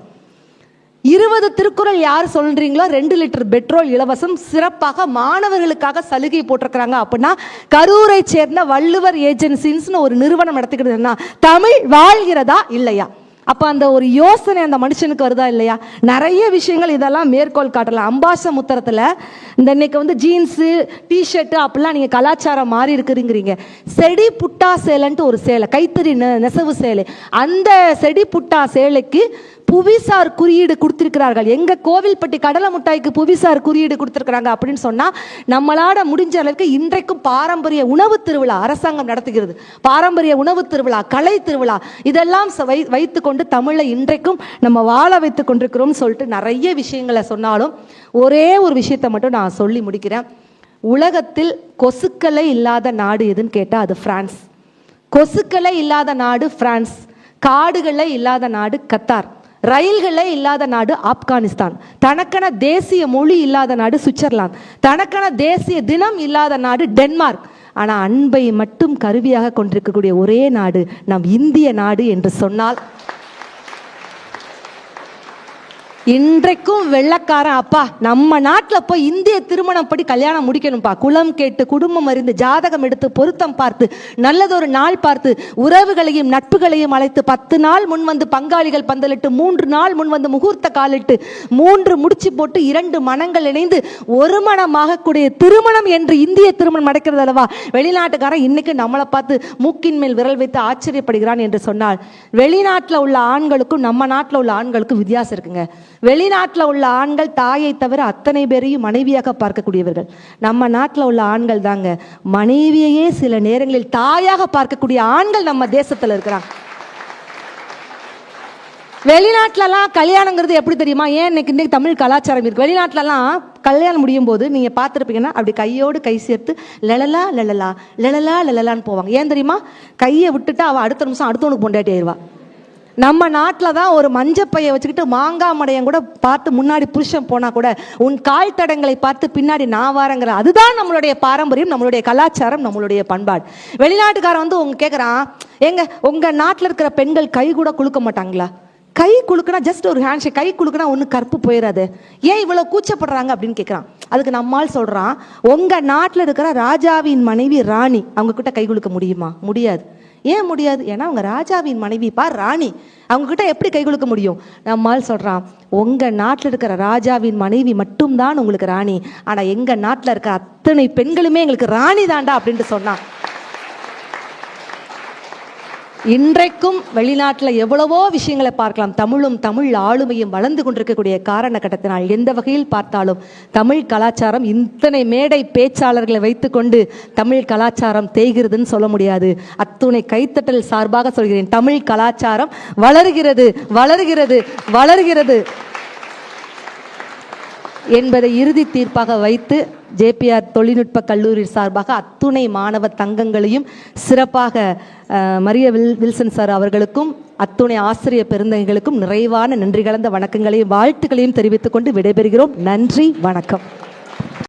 S2: 20 திருக்குறள் யார் சொல்றீங்களோ 2 லிட்டர் பெட்ரோல் இலவசம். சிறப்பாக மாணவர்களுக்காக சலுகை போட்டிருக்கிறாங்க. அப்படின்னா கரூரை சேர்ந்த வள்ளுவர் ஏஜென்சின்னு ஒரு நிறுவனம் நடத்திக்கிறதுனா தமிழ் வாழ்கிறதா இல்லையா? அப்போ அந்த ஒரு யோசனை அந்த மனுஷனுக்கு வருதா இல்லையா? நிறைய விஷயங்கள் இதெல்லாம் மேற்கோள் காட்டலாம். அம்பாசமுத்திரத்தில் இந்த இன்னைக்கு ஜீன்ஸு டிஷர்ட்டு அப்படிலாம் நீங்கள் கலாச்சாரம் மாறி இருக்குறீங்கிறீங்க. செடி புட்டா சேலைன்ட்டு ஒரு சேலை, கைத்தறி நெசவு சேலை, அந்த செடி புட்டா சேலைக்கு புவிசார் குறியீடு கொடுத்திருக்கிறார்கள். எங்க கோவில்பட்டி கடலை முட்டாய்க்கு புவிசார் குறியீடு கொடுத்திருக்கிறாங்க அப்படின்னு சொன்னா நம்மளால முடிஞ்ச அளவுக்கு இன்றைக்கும் பாரம்பரிய உணவு திருவிழா அரசாங்கம் நடத்துகிறது. பாரம்பரிய உணவு திருவிழா, கலை திருவிழா இதெல்லாம் வைத்துக்கொண்டு தமிழை இன்றைக்கும் நம்ம வாழ வைத்துக் கொண்டிருக்கிறோம் சொல்லிட்டு நிறைய விஷயங்களை சொன்னாலும் ஒரே ஒரு விஷயத்தை மட்டும் நான் சொல்லி முடிக்கிறேன். உலகத்தில் கொசுக்களே இல்லாத நாடு எதுன்னு கேட்டா அது பிரான்ஸ். கொசுக்களே இல்லாத நாடு பிரான்ஸ், காடுகளே இல்லாத நாடு கத்தார், ரயில்களே இல்லாத நாடு ஆப்கானிஸ்தான், தனக்கான தேசிய மொழி இல்லாத நாடு சுவிட்சர்லாந்து, தனக்கான தேசிய தினம் இல்லாத நாடு டென்மார்க். ஆனால் அன்பை மட்டும் கருவியாக கொண்டிருக்கக்கூடிய ஒரே நாடு நம் இந்திய நாடு என்று சொன்னால் இன்றைக்கும் வெள்ளக்காரன் அப்பா நம்ம நாட்டில் போய் இந்திய திருமணம் படி கல்யாணம் முடிக்கணும்ப்பா, குலம் கேட்டு குடும்பம் அறிந்து ஜாதகம் எடுத்து பொருத்தம் பார்த்து நல்லதொரு நாள் பார்த்து உறவுகளையும் நட்புகளையும் அழைத்து 10 நாள் முன் வந்து பங்காளிகள் பந்தலிட்டு 3 நாள் முன் வந்து முகூர்த்த காலிட்டு 3 முடிச்சு போட்டு 2 மனங்கள் இணைந்து ஒரு மனமாக கூடிய திருமணம் என்று இந்திய திருமணம் நடக்கிறது அல்லவா? வெளிநாட்டுக்காரன் இன்னைக்கு நம்மளை பார்த்து மூக்கின் மேல் விரல் வைத்து ஆச்சரியப்படுகிறான் என்று சொன்னால் வெளிநாட்டில் உள்ள ஆண்களுக்கும் நம்ம நாட்டில் உள்ள ஆண்களுக்கும் வித்தியாசம் இருக்குங்க. வெளிநாட்டில் உள்ள ஆண்கள் தாயை தவிர அத்தனை பேரையும் மனைவியாக பார்க்கக்கூடியவர்கள். நம்ம நாட்டில் உள்ள ஆண்கள் தாங்க மனைவியையே சில நேரங்களில் தாயாக பார்க்கக்கூடிய ஆண்கள் நம்ம தேசத்தில் இருக்கிறாங்க. வெளிநாட்டிலலாம் கல்யாணங்கிறது எப்படி தெரியுமா? ஏன் இன்னைக்கு தமிழ் கலாச்சாரம் இருக்கு. வெளிநாட்டிலலாம் கல்யாணம் முடியும் போது நீங்க பார்த்துருப்பீங்கன்னா அப்படி கையோடு கை சேர்த்து லலலா லலலா லலலா லலலான்னு போவாங்க. ஏன் தெரியுமா? கையை விட்டுட்டு அவள் அடுத்த நிமிஷம் அடுத்தவனுக்கு பொண்டாட்டி ஆயிடுவா. நம்ம நாட்டில் தான் ஒரு மஞ்சப்பையை வச்சுக்கிட்டு மாங்காய் மடையம் கூட பார்த்து முன்னாடி புருஷன் போனா கூட உன் கால் தடங்களை பார்த்து பின்னாடி நான் வாரங்கிற. அதுதான் நம்மளுடைய பாரம்பரியம், நம்மளுடைய கலாச்சாரம், நம்மளுடைய பண்பாடு. வெளிநாட்டுக்காரன் உங்க கேட்குறான், எங்க உங்க நாட்டில் இருக்கிற பெண்கள் கை கூட குலுக்க மாட்டாங்களா? கை குலுக்குனா ஜஸ்ட் ஒரு ஹேண்ட்ஷேக், கை குலுக்குனா ஒன்று கற்பு போயிடாது, ஏன் இவ்வளோ கூச்சப்படுறாங்க அப்படின்னு கேட்குறான். அதுக்கு நம்மால் சொல்கிறான், உங்கள் நாட்டில் இருக்கிற ராஜாவின் மனைவி ராணி அவங்க கிட்ட கை குலுக்க முடியுமா? முடியாது. ஏன் முடியாது? ஏன்னா அவங்க ராஜாவின் மனைவி ராணி, அவங்க கிட்ட எப்படி கை குலுக்க முடியும்? நம்மால் சொல்கிறான், உங்கள் நாட்டில் இருக்கிற ராஜாவின் மனைவி மட்டும்தான் உங்களுக்கு ராணி, ஆனால் எங்கள் நாட்டில் இருக்கிற அத்தனை பெண்களுமே எங்களுக்கு ராணி தாண்டா அப்படின்ட்டு சொன்னான். இன்றைக்கும் வெளிநாட்டில் எவ்வளவோ விஷயங்களை பார்க்கலாம். தமிழும் தமிழ் ஆளுமையும் வளர்ந்து கொண்டிருக்கக்கூடிய காரணகட்டத்தினால் எந்த வகையில் பார்த்தாலும் தமிழ் கலாச்சாரம் இத்தனை மேடை பேச்சாளர்களை வைத்துக்கொண்டு தமிழ் கலாச்சாரம் தேய்கிறதுன்னு சொல்ல முடியாது. அத்துணை கைத்தட்டல் சார்பாக சொல்கிறேன், தமிழ் கலாச்சாரம் வளர்கிறது வளர்கிறது வளர்கிறது. என்பதை இறுதி தீர்ப்பாக வைத்து ஜேபிஆர் தொழில்நுட்ப கல்லூரி சார்பாக அத்துணை மாணவ தங்கங்களையும் சிறப்பாக மரிய வில்சன் சார் அவர்களுக்கும் அத்துணை ஆசிரியர் பெருந்தகைகளுக்கும் நிறைவான நன்றி கலந்த வணக்கங்களையும் வாழ்த்துக்களையும் தெரிவித்துக் கொண்டு விடைபெறுகிறோம். நன்றி, வணக்கம்.